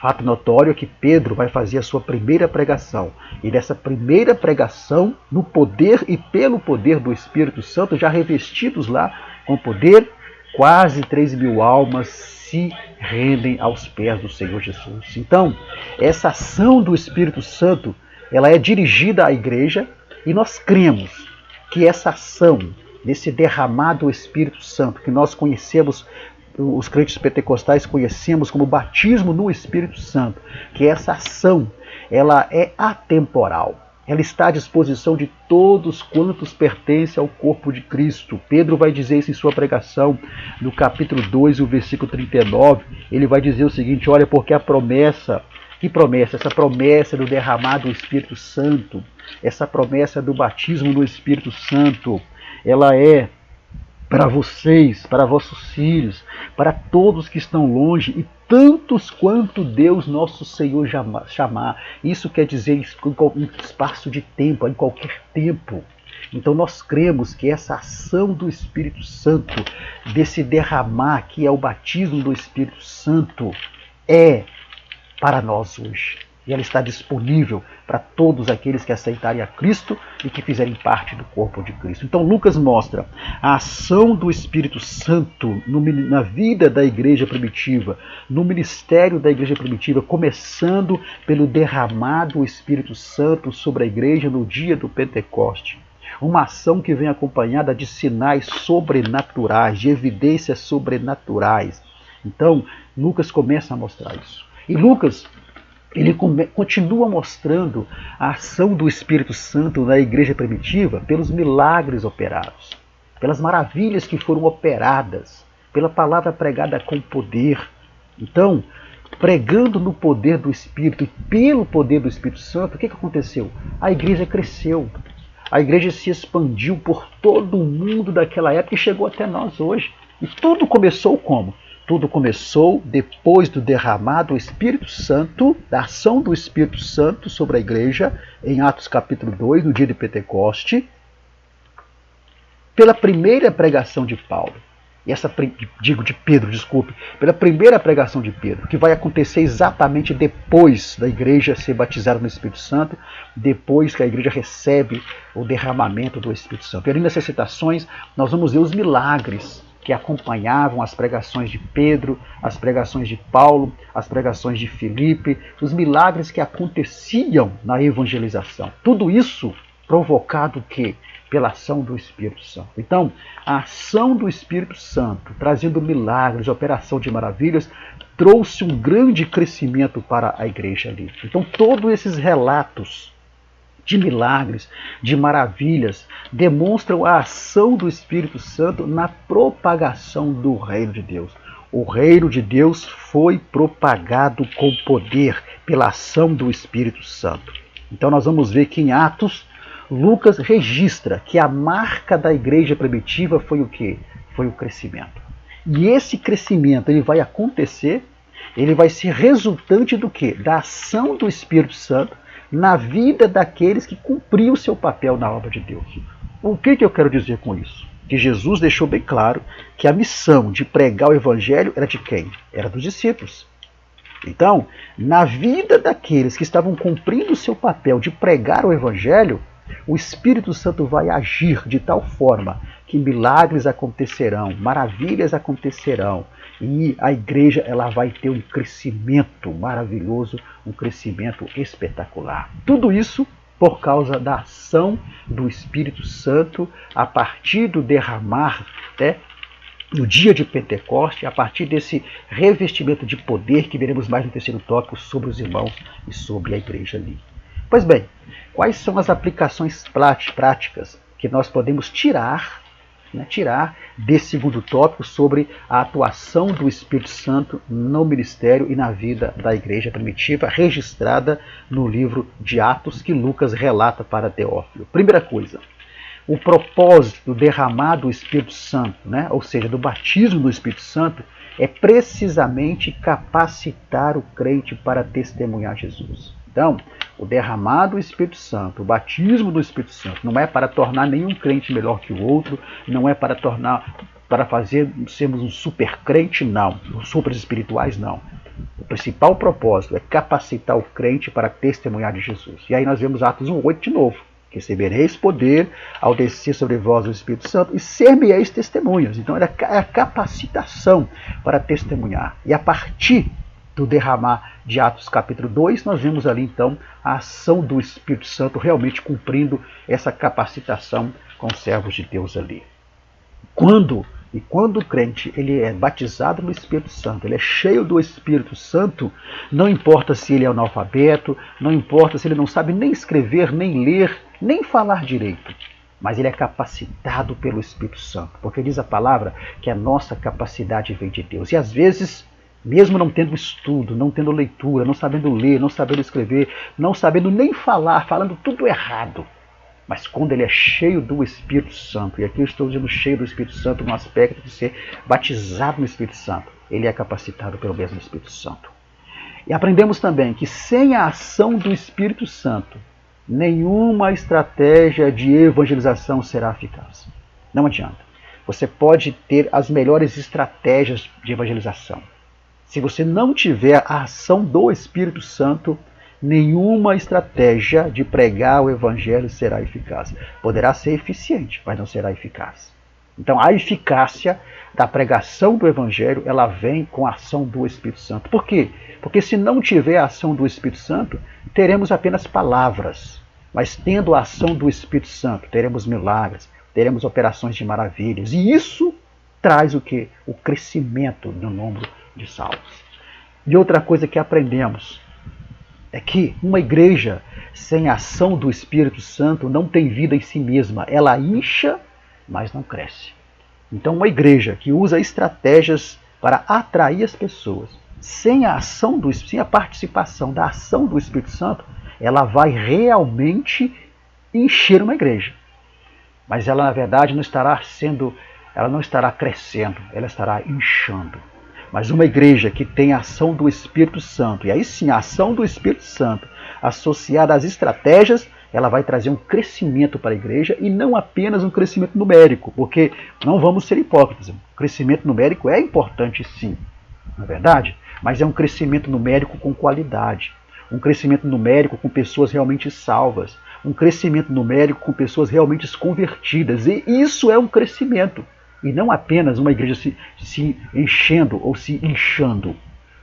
Fato notório é que Pedro vai fazer a sua primeira pregação. E nessa primeira pregação, no poder e pelo poder do Espírito Santo, já revestidos lá com poder, quase 3.000 almas se rendem aos pés do Senhor Jesus. Então, essa ação do Espírito Santo, ela é dirigida à igreja e nós cremos que essa ação, desse derramado do Espírito Santo, que nós conhecemos, os crentes pentecostais conhecemos como batismo no Espírito Santo, que essa ação ela é atemporal. ela está à disposição de todos quantos pertencem ao corpo de Cristo. Pedro vai dizer isso em sua pregação, no capítulo 2, o versículo 39. Ele vai dizer o seguinte: olha, porque a promessa, que promessa? Essa promessa do derramar do Espírito Santo, essa promessa do batismo no Espírito Santo, ela é para vocês, para vossos filhos, para todos que estão longe e tantos quanto Deus nosso Senhor chamar. Isso quer dizer em espaço de tempo, em qualquer tempo. Então nós cremos que essa ação do Espírito Santo, desse derramar que é o batismo do Espírito Santo, é para nós hoje. E ela está disponível para todos aqueles que aceitarem a Cristo e que fizerem parte do corpo de Cristo. Então Lucas mostra a ação do Espírito Santo na vida da igreja primitiva, no ministério da igreja primitiva, começando pelo derramar do Espírito Santo sobre a igreja no dia do Pentecoste. Uma ação que vem acompanhada de sinais sobrenaturais, de evidências sobrenaturais. Então Lucas começa a mostrar isso. E Lucas, ele continua mostrando a ação do Espírito Santo na igreja primitiva pelos milagres operados, pelas maravilhas que foram operadas, pela palavra pregada com poder. Então, pregando no poder do Espírito e pelo poder do Espírito Santo, o que aconteceu? A igreja cresceu, a igreja se expandiu por todo o mundo daquela época e chegou até nós hoje. E tudo começou como? Tudo começou depois do derramar do Espírito Santo, da ação do Espírito Santo sobre a igreja, em Atos capítulo 2, no dia de Pentecoste, pela primeira pregação de Paulo. De Pedro, pela primeira pregação de Pedro, que vai acontecer exatamente depois da igreja ser batizada no Espírito Santo, depois que a igreja recebe o derramamento do Espírito Santo. E ali nessas citações nós vamos ver os milagres que acompanhavam as pregações de Pedro, as pregações de Paulo, as pregações de Filipe, os milagres que aconteciam na evangelização. Tudo isso provocado o quê? Pela ação do Espírito Santo. Então, a ação do Espírito Santo, trazendo milagres, operação de maravilhas, trouxe um grande crescimento para a igreja ali. Então, todos esses relatos de milagres, de maravilhas, demonstram a ação do Espírito Santo na propagação do reino de Deus. O reino de Deus foi propagado com poder pela ação do Espírito Santo. Então nós vamos ver que em Atos, Lucas registra que a marca da igreja primitiva foi o quê? Foi o crescimento. E esse crescimento ele vai acontecer, ele vai ser resultante do quê? Da ação do Espírito Santo na vida daqueles que cumpriam o seu papel na obra de Deus. O que eu quero dizer com isso? Que Jesus deixou bem claro que a missão de pregar o Evangelho era de quem? Era dos discípulos. Então, na vida daqueles que estavam cumprindo o seu papel de pregar o Evangelho, o Espírito Santo vai agir de tal forma que milagres acontecerão, maravilhas acontecerão, e a igreja ela vai ter um crescimento maravilhoso, um crescimento espetacular. Tudo isso por causa da ação do Espírito Santo a partir do derramar, no dia de Pentecoste, a partir desse revestimento de poder que veremos mais no terceiro tópico sobre os irmãos e sobre a igreja ali. Pois bem, quais são as aplicações práticas que nós podemos tirar desse segundo tópico sobre a atuação do Espírito Santo no ministério e na vida da igreja primitiva, registrada no livro de Atos que Lucas relata para Teófilo? Primeira coisa, o propósito do derramar do Espírito Santo, ou seja, do batismo do Espírito Santo, é precisamente capacitar o crente para testemunhar Jesus. Então, o derramar do Espírito Santo, o batismo do Espírito Santo, não é para tornar nenhum crente melhor que o outro, não é para sermos um super crente, não, os super espirituais, não. O principal propósito é capacitar o crente para testemunhar de Jesus. E aí nós vemos Atos 1:8 de novo. Recebereis poder ao descer sobre vós o Espírito Santo e ser-me-eis testemunhas. Então é a capacitação para testemunhar. E a partir do derramar de Atos capítulo 2, nós vemos ali então a ação do Espírito Santo realmente cumprindo essa capacitação com os servos de Deus ali. Quando E quando o crente ele é batizado no Espírito Santo, ele é cheio do Espírito Santo, não importa se ele é analfabeto, não importa se ele não sabe nem escrever, nem ler, nem falar direito, mas ele é capacitado pelo Espírito Santo, porque diz a palavra que a nossa capacidade vem de Deus. E às vezes, mesmo não tendo estudo, não tendo leitura, não sabendo ler, não sabendo escrever, não sabendo nem falar, falando tudo errado, mas quando ele é cheio do Espírito Santo, e aqui eu estou dizendo cheio do Espírito Santo no aspecto de ser batizado no Espírito Santo, ele é capacitado pelo mesmo Espírito Santo. E aprendemos também que sem a ação do Espírito Santo, nenhuma estratégia de evangelização será eficaz. Não adianta. Você pode ter as melhores estratégias de evangelização. Se você não tiver a ação do Espírito Santo, nenhuma estratégia de pregar o Evangelho será eficaz. Poderá ser eficiente, mas não será eficaz. Então a eficácia da pregação do Evangelho, ela vem com a ação do Espírito Santo. Por quê? Porque se não tiver a ação do Espírito Santo, teremos apenas palavras. Mas tendo a ação do Espírito Santo, teremos milagres, teremos operações de maravilhas. E isso traz o quê? O crescimento no número de salvos. E outra coisa que aprendemos é que uma igreja sem a ação do Espírito Santo não tem vida em si mesma. Ela incha, mas não cresce. Então uma igreja que usa estratégias para atrair as pessoas, sem a participação da ação do Espírito Santo, ela vai realmente encher uma igreja. Mas ela, na verdade, ela não estará crescendo, ela estará inchando. Mas uma igreja que tem a ação do Espírito Santo, e aí sim, a ação do Espírito Santo associada às estratégias, ela vai trazer um crescimento para a igreja e não apenas um crescimento numérico, porque não vamos ser hipócritas. O crescimento numérico é importante sim, não é verdade? Mas é um crescimento numérico com qualidade, um crescimento numérico com pessoas realmente salvas, um crescimento numérico com pessoas realmente convertidas, e isso é um crescimento. E não apenas uma igreja se enchendo ou se inchando.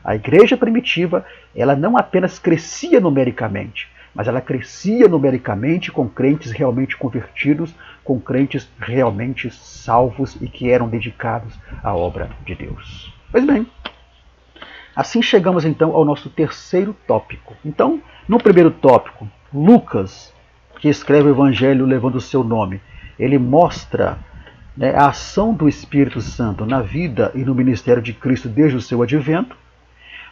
A igreja primitiva, ela não apenas crescia numericamente, mas ela crescia numericamente com crentes realmente convertidos, com crentes realmente salvos e que eram dedicados à obra de Deus. Pois bem, assim chegamos então ao nosso terceiro tópico. Então, no primeiro tópico, Lucas, que escreve o Evangelho levando o seu nome, ele mostra a ação do Espírito Santo na vida e no ministério de Cristo desde o seu advento.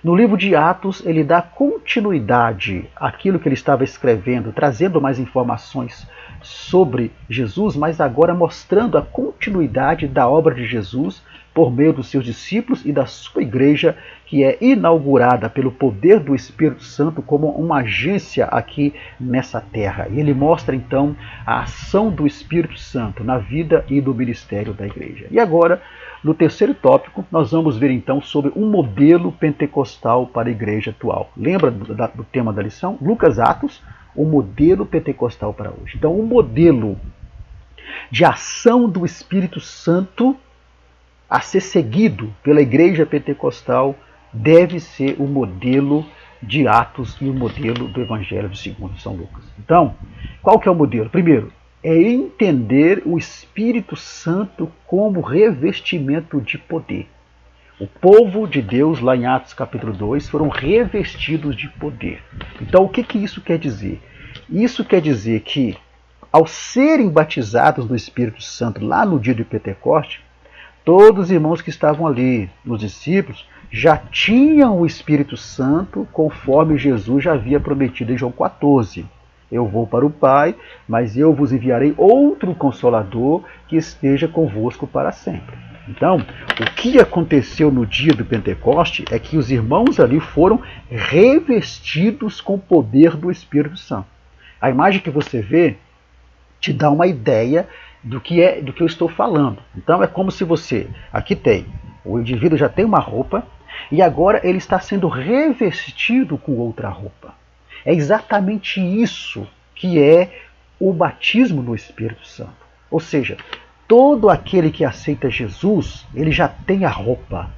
No livro de Atos, ele dá continuidade àquilo que ele estava escrevendo, trazendo mais informações sobre Jesus, mas agora mostrando a continuidade da obra de Jesus por meio dos seus discípulos e da sua igreja, que é inaugurada pelo poder do Espírito Santo como uma agência aqui nessa terra. E ele mostra então a ação do Espírito Santo na vida e no ministério da igreja. E agora, no terceiro tópico, nós vamos ver então sobre um modelo pentecostal para a igreja atual. Lembra do tema da lição? Lucas, Atos, o modelo pentecostal para hoje. Então, o modelo de ação do Espírito Santo a ser seguido pela igreja pentecostal deve ser o modelo de Atos e o modelo do Evangelho de segundo São Lucas. Então, qual que é o modelo? Primeiro, é entender o Espírito Santo como revestimento de poder. O povo de Deus, lá em Atos capítulo 2, foram revestidos de poder. Então, o que isso quer dizer? Isso quer dizer que, ao serem batizados no Espírito Santo lá no dia de Pentecoste, todos os irmãos que estavam ali, os discípulos, já tinham o Espírito Santo conforme Jesus já havia prometido em João 14. Eu vou para o Pai, mas eu vos enviarei outro Consolador que esteja convosco para sempre. Então, o que aconteceu no dia do Pentecoste é que os irmãos ali foram revestidos com o poder do Espírito Santo. A imagem que você vê te dá uma ideia do que eu estou falando. Então é como se o indivíduo já tem uma roupa e agora ele está sendo revestido com outra roupa. É exatamente isso que é o batismo no Espírito Santo. Ou seja, todo aquele que aceita Jesus, ele já tem a roupa.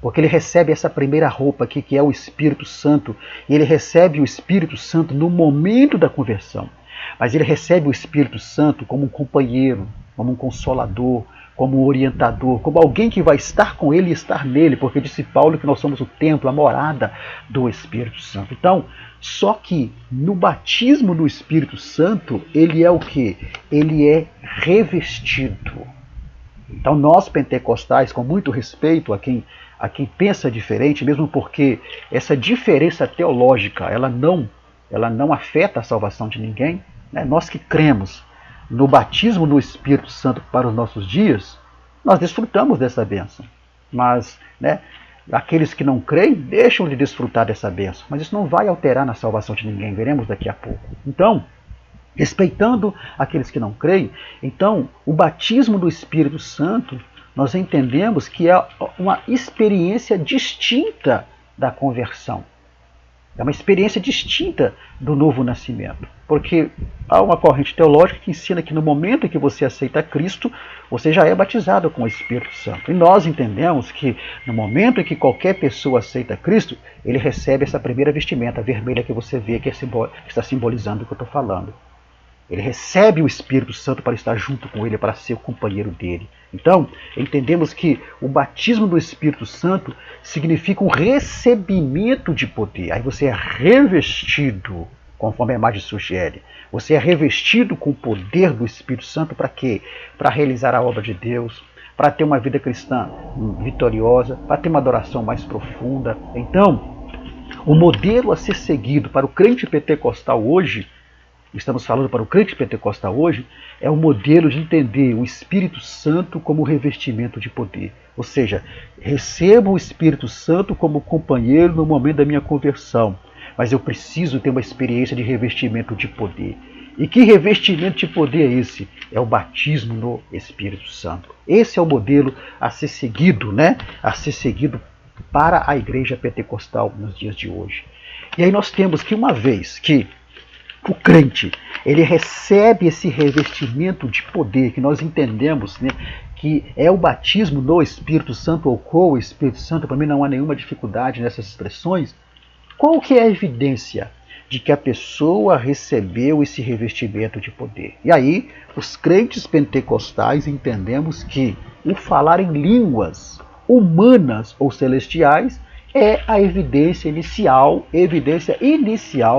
Porque ele recebe essa primeira roupa aqui, que é o Espírito Santo, e ele recebe o Espírito Santo no momento da conversão. Mas ele recebe o Espírito Santo como um companheiro, como um consolador, como um orientador, como alguém que vai estar com ele e estar nele, porque disse Paulo que nós somos o templo, a morada do Espírito Santo. Então, só que no batismo do Espírito Santo, ele é o quê? Ele é revestido. Então nós pentecostais, com muito respeito a quem pensa diferente, mesmo porque essa diferença teológica ela não afeta a salvação de ninguém, né? Nós que cremos no batismo no Espírito Santo para os nossos dias, nós desfrutamos dessa bênção. Mas, né, aqueles que não creem deixam de desfrutar dessa bênção. Mas isso não vai alterar na salvação de ninguém, veremos daqui a pouco. Então, respeitando aqueles que não creem, então o batismo do Espírito Santo, nós entendemos que é uma experiência distinta da conversão. É uma experiência distinta do novo nascimento. Porque há uma corrente teológica que ensina que no momento em que você aceita Cristo, você já é batizado com o Espírito Santo. E nós entendemos que no momento em que qualquer pessoa aceita Cristo, ele recebe essa primeira vestimenta vermelha que você vê, que está simbolizando o que eu estou falando. Ele recebe o Espírito Santo para estar junto com ele, para ser o companheiro dele. Então, entendemos que o batismo do Espírito Santo significa um recebimento de poder. Aí você é revestido, conforme a imagem sugere. Você é revestido com o poder do Espírito Santo para quê? Para realizar a obra de Deus, para ter uma vida cristã vitoriosa, para ter uma adoração mais profunda. Então, o modelo a ser seguido para o crente pentecostal hoje, estamos falando para o crente pentecostal hoje, é o modelo de entender o Espírito Santo como revestimento de poder. Ou seja, recebo o Espírito Santo como companheiro no momento da minha conversão, mas eu preciso ter uma experiência de revestimento de poder. E que revestimento de poder é esse? É o batismo no Espírito Santo. Esse é o modelo a ser seguido, né? A ser seguido para a igreja pentecostal nos dias de hoje. E aí nós temos que uma vez que o crente, ele recebe esse revestimento de poder, que nós entendemos, né, que é o batismo no Espírito Santo ou com o Espírito Santo. Para mim não há nenhuma dificuldade nessas expressões. Qual que é a evidência de que a pessoa recebeu esse revestimento de poder? E aí, os crentes pentecostais entendemos que o falar em línguas humanas ou celestiais é a evidência inicial,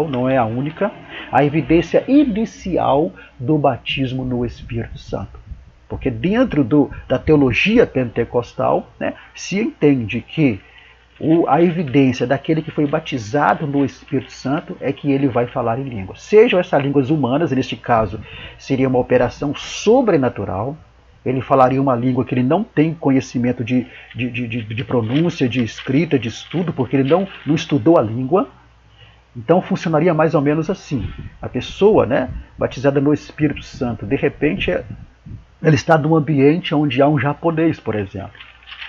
não é a única, a evidência inicial do batismo no Espírito Santo. Porque dentro da teologia pentecostal, né, se entende que a evidência daquele que foi batizado no Espírito Santo é que ele vai falar em línguas. Sejam essas línguas humanas, neste caso seria uma operação sobrenatural. Ele falaria uma língua que ele não tem conhecimento de pronúncia, de escrita, de estudo, porque ele não estudou a língua. Então funcionaria mais ou menos assim. A pessoa, né, batizada no Espírito Santo, de repente ela está num ambiente onde há um japonês, por exemplo.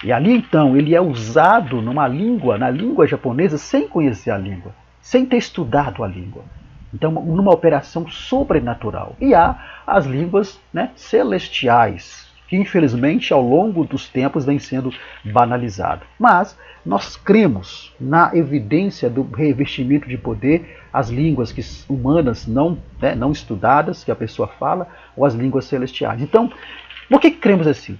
E ali então ele é usado na língua japonesa, sem conhecer a língua, sem ter estudado a língua. Então, numa operação sobrenatural. E há as línguas, né, celestiais, que infelizmente ao longo dos tempos vem sendo banalizado. Mas nós cremos na evidência do revestimento de poder, as línguas humanas não estudadas, que a pessoa fala, ou as línguas celestiais. Então, por que cremos assim?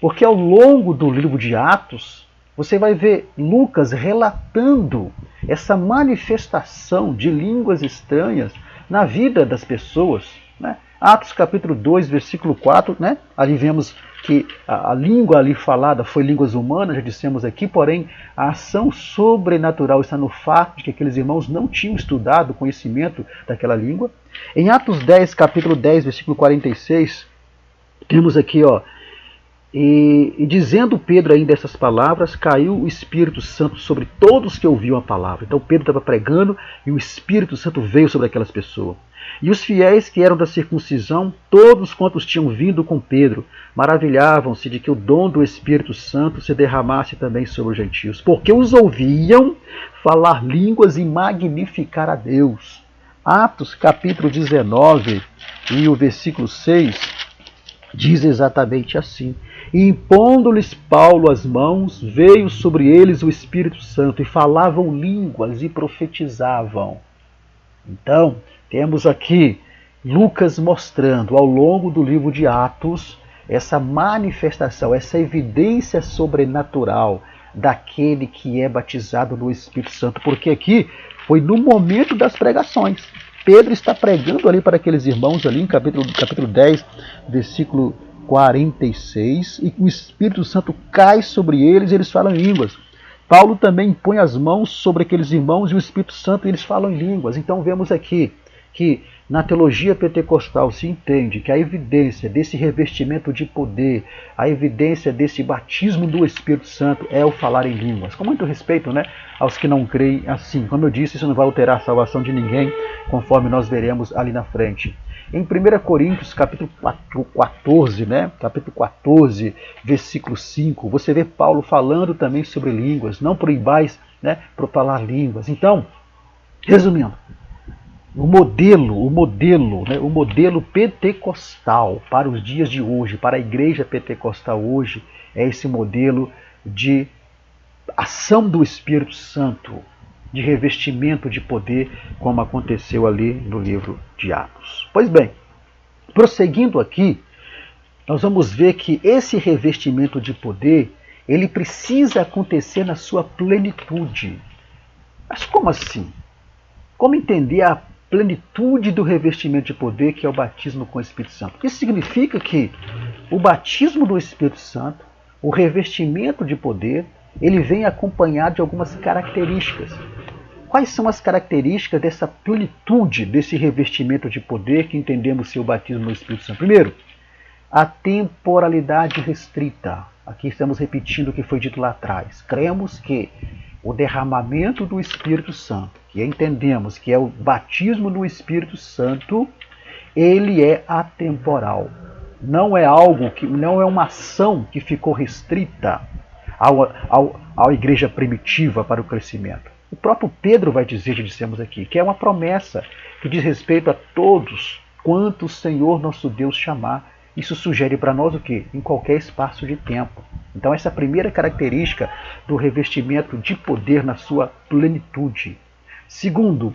Porque ao longo do livro de Atos, você vai ver Lucas relatando essa manifestação de línguas estranhas na vida das pessoas, né? Atos capítulo 2, versículo 4, né? Ali vemos que a língua ali falada foi línguas humanas, já dissemos aqui, porém a ação sobrenatural está no fato de que aqueles irmãos não tinham estudado o conhecimento daquela língua. Em Atos 10, capítulo 10, versículo 46, temos aqui, ó, e dizendo Pedro ainda essas palavras, caiu o Espírito Santo sobre todos que ouviam a palavra. Então Pedro estava pregando e o Espírito Santo veio sobre aquelas pessoas. E os fiéis que eram da circuncisão, todos quantos tinham vindo com Pedro, maravilhavam-se de que o dom do Espírito Santo se derramasse também sobre os gentios, porque os ouviam falar línguas e magnificar a Deus. Atos capítulo 19 e o versículo 6 diz exatamente assim: e impondo-lhes Paulo as mãos, veio sobre eles o Espírito Santo, e falavam línguas e profetizavam. Então, temos aqui Lucas mostrando ao longo do livro de Atos essa manifestação, essa evidência sobrenatural daquele que é batizado no Espírito Santo, porque aqui foi no momento das pregações. Pedro está pregando ali para aqueles irmãos ali em capítulo 10, versículo 46, e o Espírito Santo cai sobre eles e eles falam em línguas. Paulo também põe as mãos sobre aqueles irmãos e o Espírito Santo e eles falam em línguas. Então vemos aqui que na teologia pentecostal se entende que a evidência desse revestimento de poder, a evidência desse batismo do Espírito Santo é o falar em línguas. Com muito respeito, né, aos que não creem assim. Como eu disse, isso não vai alterar a salvação de ninguém, conforme nós veremos ali na frente. Em 1 Coríntios, capítulo 14, capítulo 14, versículo 5, você vê Paulo falando também sobre línguas. Não proibais, para falar línguas. Então, resumindo, o modelo pentecostal para os dias de hoje, para a igreja pentecostal hoje, é esse modelo de ação do Espírito Santo, de revestimento de poder, como aconteceu ali no livro de Atos. Pois bem, prosseguindo aqui, nós vamos ver que esse revestimento de poder, ele precisa acontecer na sua plenitude. Mas como assim? Como entender a plenitude do revestimento de poder, que é o batismo com o Espírito Santo? Isso significa que o batismo do Espírito Santo, o revestimento de poder, ele vem acompanhado de algumas características. Quais são as características dessa plenitude, desse revestimento de poder que entendemos ser o batismo no Espírito Santo? Primeiro, a temporalidade restrita. Aqui estamos repetindo o que foi dito lá atrás. Cremos que o derramamento do Espírito Santo, que entendemos que é o batismo no Espírito Santo, ele é atemporal. Não é algo que, não é uma ação que ficou restrita à igreja primitiva para o crescimento. O próprio Pedro vai dizer, já dissemos aqui, que é uma promessa que diz respeito a todos quanto o Senhor nosso Deus chamar. Isso sugere para nós o quê? Em qualquer espaço de tempo. Então essa é a primeira característica do revestimento de poder na sua plenitude. Segundo,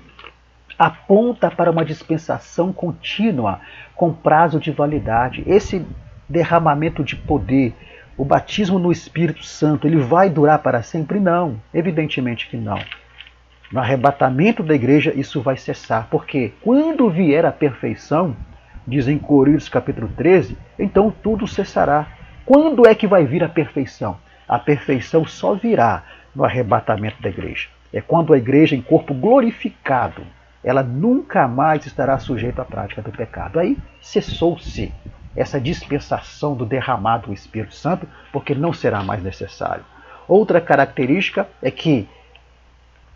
aponta para uma dispensação contínua com prazo de validade. Esse derramamento de poder, o batismo no Espírito Santo, ele vai durar para sempre? Não, evidentemente que não. No arrebatamento da igreja isso vai cessar, porque quando vier a perfeição, diz em Coríntios capítulo 13, então tudo cessará. Quando é que vai vir a perfeição? A perfeição só virá no arrebatamento da igreja. É quando a igreja em corpo glorificado, ela nunca mais estará sujeita à prática do pecado. Aí cessou-se essa dispensação do derramado do Espírito Santo, porque não será mais necessário. Outra característica é que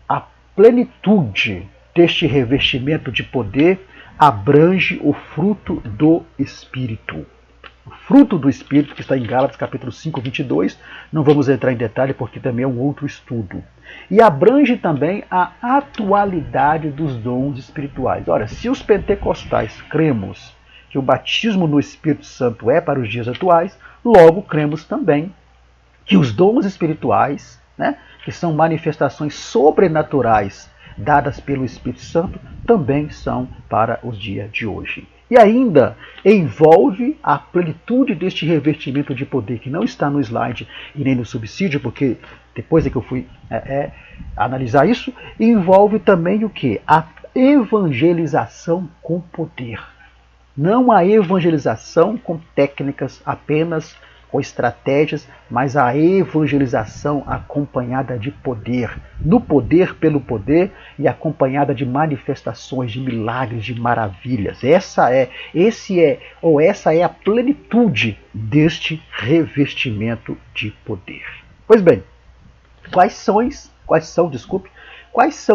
a plenitude deste revestimento de poder abrange o fruto do Espírito. O fruto do Espírito, que está em Gálatas capítulo 5, 22, não vamos entrar em detalhe porque também é um outro estudo. E abrange também a atualidade dos dons espirituais. Ora, se os pentecostais cremos que o batismo no Espírito Santo é para os dias atuais, logo cremos também que os dons espirituais, que são manifestações sobrenaturais dadas pelo Espírito Santo, também são para os dias de hoje. E ainda envolve a plenitude deste revestimento de poder, que não está no slide e nem no subsídio, porque depois é que eu fui analisar isso, envolve também o quê? A evangelização com poder. Não a evangelização com técnicas apenas, ou estratégias, mas a evangelização acompanhada de poder, no poder pelo poder e acompanhada de manifestações, de milagres, de maravilhas. Essa é a plenitude deste revestimento de poder. Pois bem, quais são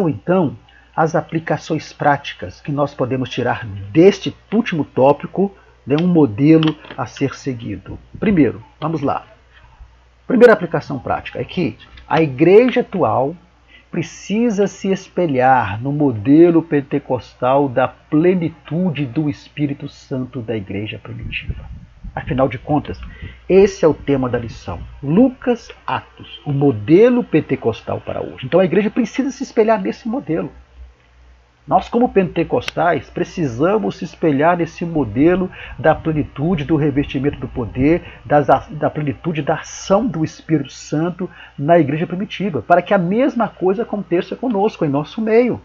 então as aplicações práticas que nós podemos tirar deste último tópico, um modelo a ser seguido? Primeiro, vamos lá. Primeira aplicação prática é que a igreja atual precisa se espelhar no modelo pentecostal da plenitude do Espírito Santo da igreja primitiva. Afinal de contas, esse é o tema da lição. Lucas, Atos, o modelo pentecostal para hoje. Então a igreja precisa se espelhar nesse modelo. Nós, como pentecostais, precisamos se espelhar nesse modelo da plenitude do revestimento do poder, da plenitude da ação do Espírito Santo na igreja primitiva, para que a mesma coisa aconteça conosco, em nosso meio.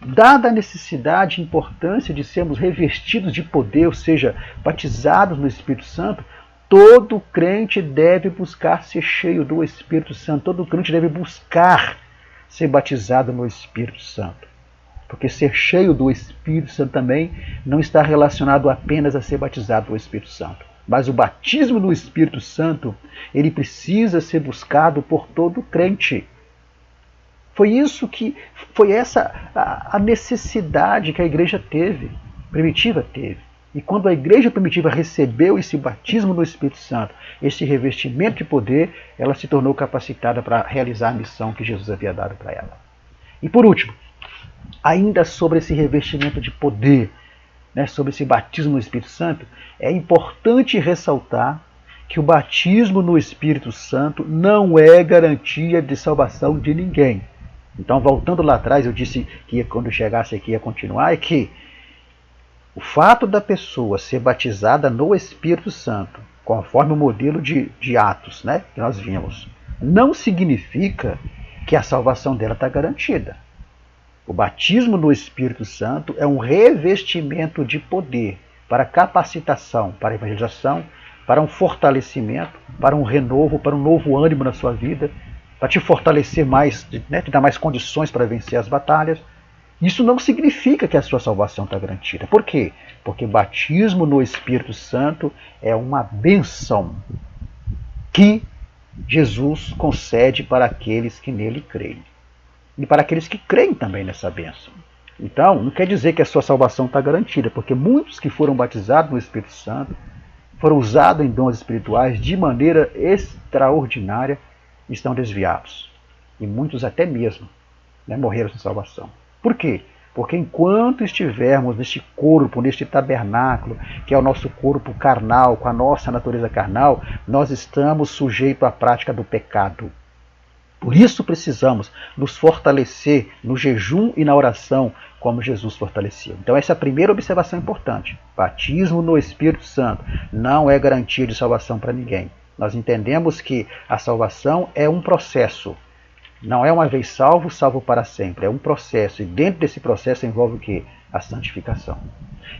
Dada a necessidade e importância de sermos revestidos de poder, ou seja, batizados no Espírito Santo, todo crente deve buscar ser cheio do Espírito Santo, todo crente deve buscar ser batizado no Espírito Santo. Porque ser cheio do Espírito Santo também não está relacionado apenas a ser batizado no Espírito Santo. Mas o batismo no Espírito Santo, ele precisa ser buscado por todo crente. Foi essa a necessidade que a igreja primitiva teve. E quando a igreja primitiva recebeu esse batismo no Espírito Santo, esse revestimento de poder, ela se tornou capacitada para realizar a missão que Jesus havia dado para ela. E por último, ainda sobre esse revestimento de poder, sobre esse batismo no Espírito Santo, é importante ressaltar que o batismo no Espírito Santo não é garantia de salvação de ninguém. Então, voltando lá atrás, eu disse que quando eu chegasse aqui ia continuar, é que o fato da pessoa ser batizada no Espírito Santo, conforme o modelo de Atos, que nós vimos, não significa que a salvação dela está garantida. O batismo no Espírito Santo é um revestimento de poder para capacitação, para evangelização, para um fortalecimento, para um renovo, para um novo ânimo na sua vida, para te fortalecer mais, te dar mais condições para vencer as batalhas. Isso não significa que a sua salvação está garantida. Por quê? Porque batismo no Espírito Santo é uma bênção que Jesus concede para aqueles que nele creem. E para aqueles que creem também nessa bênção. Então, não quer dizer que a sua salvação está garantida, porque muitos que foram batizados no Espírito Santo foram usados em dons espirituais de maneira extraordinária e estão desviados. E muitos até mesmo morreram sem salvação. Por quê? Porque enquanto estivermos neste corpo, neste tabernáculo, que é o nosso corpo carnal, com a nossa natureza carnal, nós estamos sujeitos à prática do pecado. Por isso precisamos nos fortalecer no jejum e na oração, como Jesus fortaleceu. Então essa é a primeira observação importante. Batismo no Espírito Santo não é garantia de salvação para ninguém. Nós entendemos que a salvação é um processo. Não é uma vez salvo, salvo para sempre. É um processo. E dentro desse processo envolve o quê? A santificação.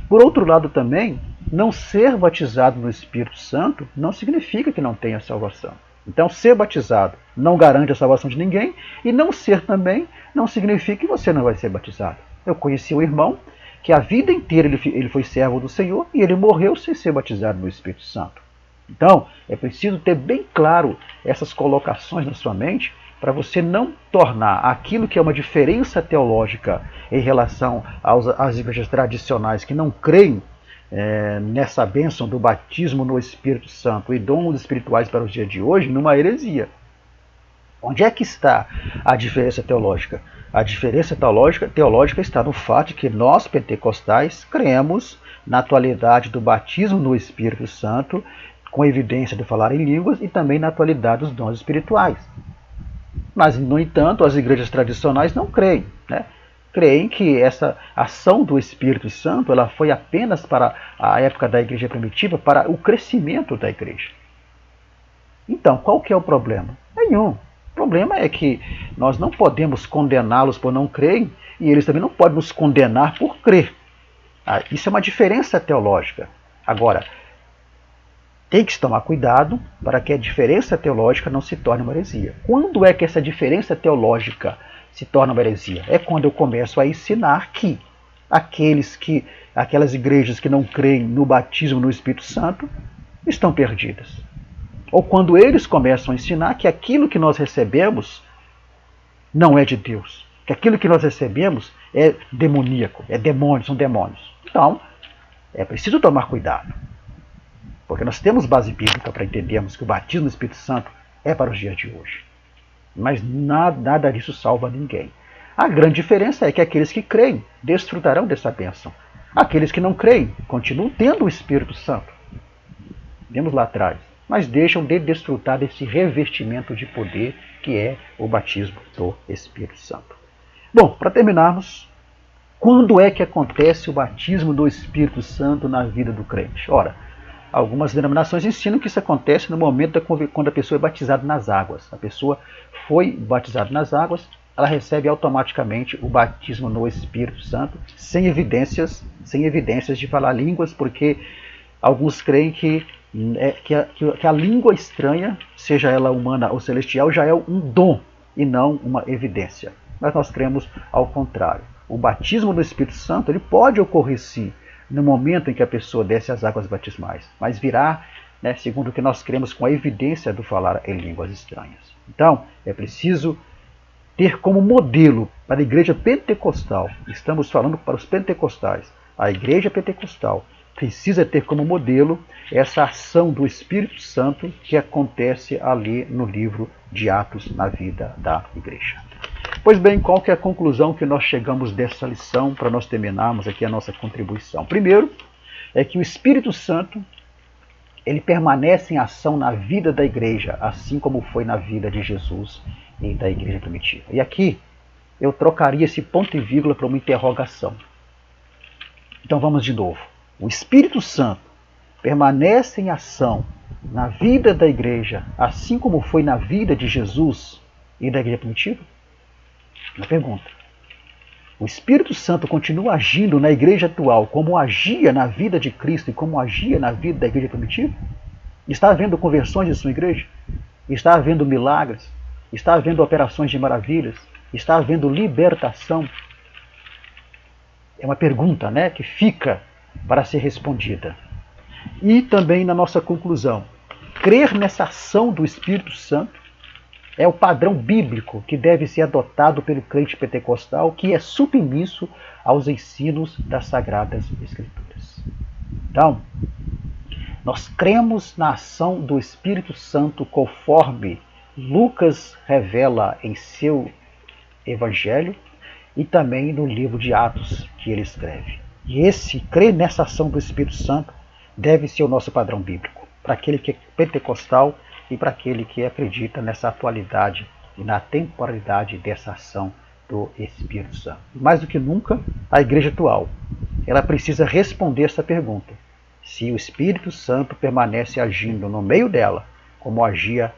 Por outro lado também, não ser batizado no Espírito Santo não significa que não tenha salvação. Então, ser batizado não garante a salvação de ninguém, e não ser também não significa que você não vai ser batizado. Eu conheci um irmão que a vida inteira ele foi servo do Senhor e ele morreu sem ser batizado no Espírito Santo. Então, é preciso ter bem claro essas colocações na sua mente para você não tornar aquilo que é uma diferença teológica em relação às igrejas tradicionais que não creem nessa bênção do batismo no Espírito Santo e dons espirituais para os dias de hoje, numa heresia. Onde é que está a diferença teológica? A diferença teológica está no fato de que nós, pentecostais, cremos na atualidade do batismo no Espírito Santo, com evidência de falar em línguas, e também na atualidade dos dons espirituais. Mas, no entanto, as igrejas tradicionais não creem, creem que essa ação do Espírito Santo ela foi apenas para a época da igreja primitiva, para o crescimento da igreja. Então, qual que é o problema? Nenhum. O problema é que nós não podemos condená-los por não crerem, e eles também não podem nos condenar por crer. Isso é uma diferença teológica. Agora, tem que se tomar cuidado para que a diferença teológica não se torne uma heresia. Quando é que essa diferença teológica se torna uma heresia? É quando eu começo a ensinar que aquelas igrejas que não creem no batismo no Espírito Santo estão perdidas. Ou quando eles começam a ensinar que aquilo que nós recebemos não é de Deus, que aquilo que nós recebemos é demoníaco, são demônios. Então, é preciso tomar cuidado. Porque nós temos base bíblica para entendermos que o batismo no Espírito Santo é para os dias de hoje. Mas nada disso salva ninguém. A grande diferença é que aqueles que creem desfrutarão dessa bênção. Aqueles que não creem continuam tendo o Espírito Santo. Vimos lá atrás. Mas deixam de desfrutar desse revestimento de poder que é o batismo do Espírito Santo. Bom, para terminarmos, Quando é que acontece o batismo do Espírito Santo na vida do crente? Ora, algumas denominações ensinam que isso acontece no momento quando a pessoa é batizada nas águas. A pessoa foi batizada nas águas, ela recebe automaticamente o batismo no Espírito Santo, sem evidências de falar línguas, porque alguns creem que a língua estranha, seja ela humana ou celestial, já é um dom e não uma evidência. Mas nós cremos ao contrário. O batismo do Espírito Santo ele pode ocorrer sim no momento em que a pessoa desce as águas batismais, mas virá, segundo o que nós cremos, com a evidência do falar em línguas estranhas. Então, é preciso ter como modelo para a igreja pentecostal, estamos falando para os pentecostais, a igreja pentecostal precisa ter como modelo essa ação do Espírito Santo que acontece ali no livro de Atos na vida da igreja. Pois bem, qual que é a conclusão que nós chegamos dessa lição para nós terminarmos aqui a nossa contribuição? Primeiro, é que o Espírito Santo ele permanece em ação na vida da igreja, assim como foi na vida de Jesus e da igreja primitiva. E aqui eu trocaria esse ponto e vírgula para uma interrogação. Então vamos de novo. O Espírito Santo permanece em ação na vida da igreja, assim como foi na vida de Jesus e da igreja primitiva? Uma pergunta. O Espírito Santo continua agindo na igreja atual como agia na vida de Cristo e como agia na vida da igreja primitiva? Está havendo conversões em sua igreja? Está havendo milagres? Está havendo operações de maravilhas? Está havendo libertação? É uma pergunta, que fica para ser respondida. E também na nossa conclusão, crer nessa ação do Espírito Santo é o padrão bíblico que deve ser adotado pelo crente pentecostal, que é submisso aos ensinos das Sagradas Escrituras. Então, nós cremos na ação do Espírito Santo conforme Lucas revela em seu Evangelho e também no livro de Atos que ele escreve. E crer nessa ação do Espírito Santo deve ser o nosso padrão bíblico, para aquele que é pentecostal e para aquele que acredita nessa atualidade e na temporalidade dessa ação do Espírito Santo. Mais do que nunca, a igreja atual, ela precisa responder essa pergunta: se o Espírito Santo permanece agindo no meio dela, como agia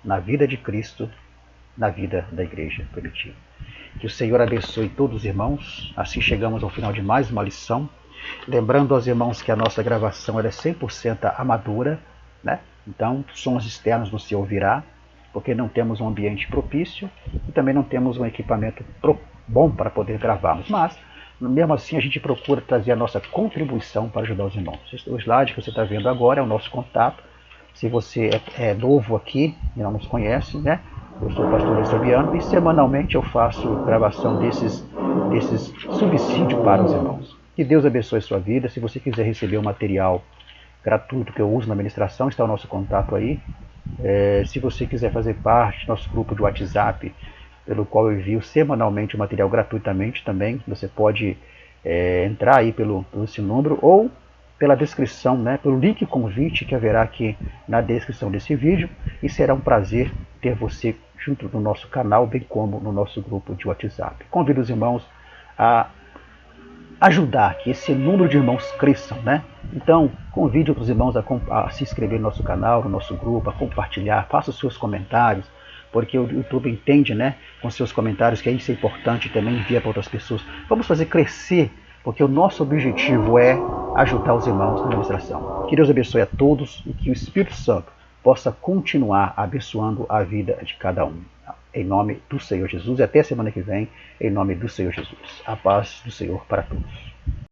na vida de Cristo, na vida da igreja primitiva. Que o Senhor abençoe todos os irmãos. Assim chegamos ao final de mais uma lição. Lembrando aos irmãos que a nossa gravação é 100% amadora, Então, sons externos não se ouvirá, porque não temos um ambiente propício e também não temos um equipamento bom para poder gravarmos. Mas, mesmo assim, a gente procura trazer a nossa contribuição para ajudar os irmãos. O slide que você está vendo agora é o nosso contato. Se você é novo aqui e não nos conhece, eu sou o pastor Luiz Fabiano e semanalmente eu faço gravação desses subsídios para os irmãos. Que Deus abençoe a sua vida. Se você quiser receber o material gratuito que eu uso na ministração, está o nosso contato aí. Se você quiser fazer parte do nosso grupo de WhatsApp, pelo qual eu envio semanalmente o material gratuitamente também, você pode entrar aí pelo esse número ou pela descrição, pelo link convite que haverá aqui na descrição desse vídeo, e será um prazer ter você junto no nosso canal, bem como no nosso grupo de WhatsApp. Convido os irmãos a ajudar que esse número de irmãos cresçam, Então, convide outros irmãos a se inscrever no nosso canal, no nosso grupo, a compartilhar, faça os seus comentários, porque o YouTube entende, com seus comentários que isso é importante também envia para outras pessoas. Vamos fazer crescer, porque o nosso objetivo é ajudar os irmãos na administração. Que Deus abençoe a todos e que o Espírito Santo possa continuar abençoando a vida de cada um. Em nome do Senhor Jesus, e até a semana que vem, em nome do Senhor Jesus. A paz do Senhor para todos.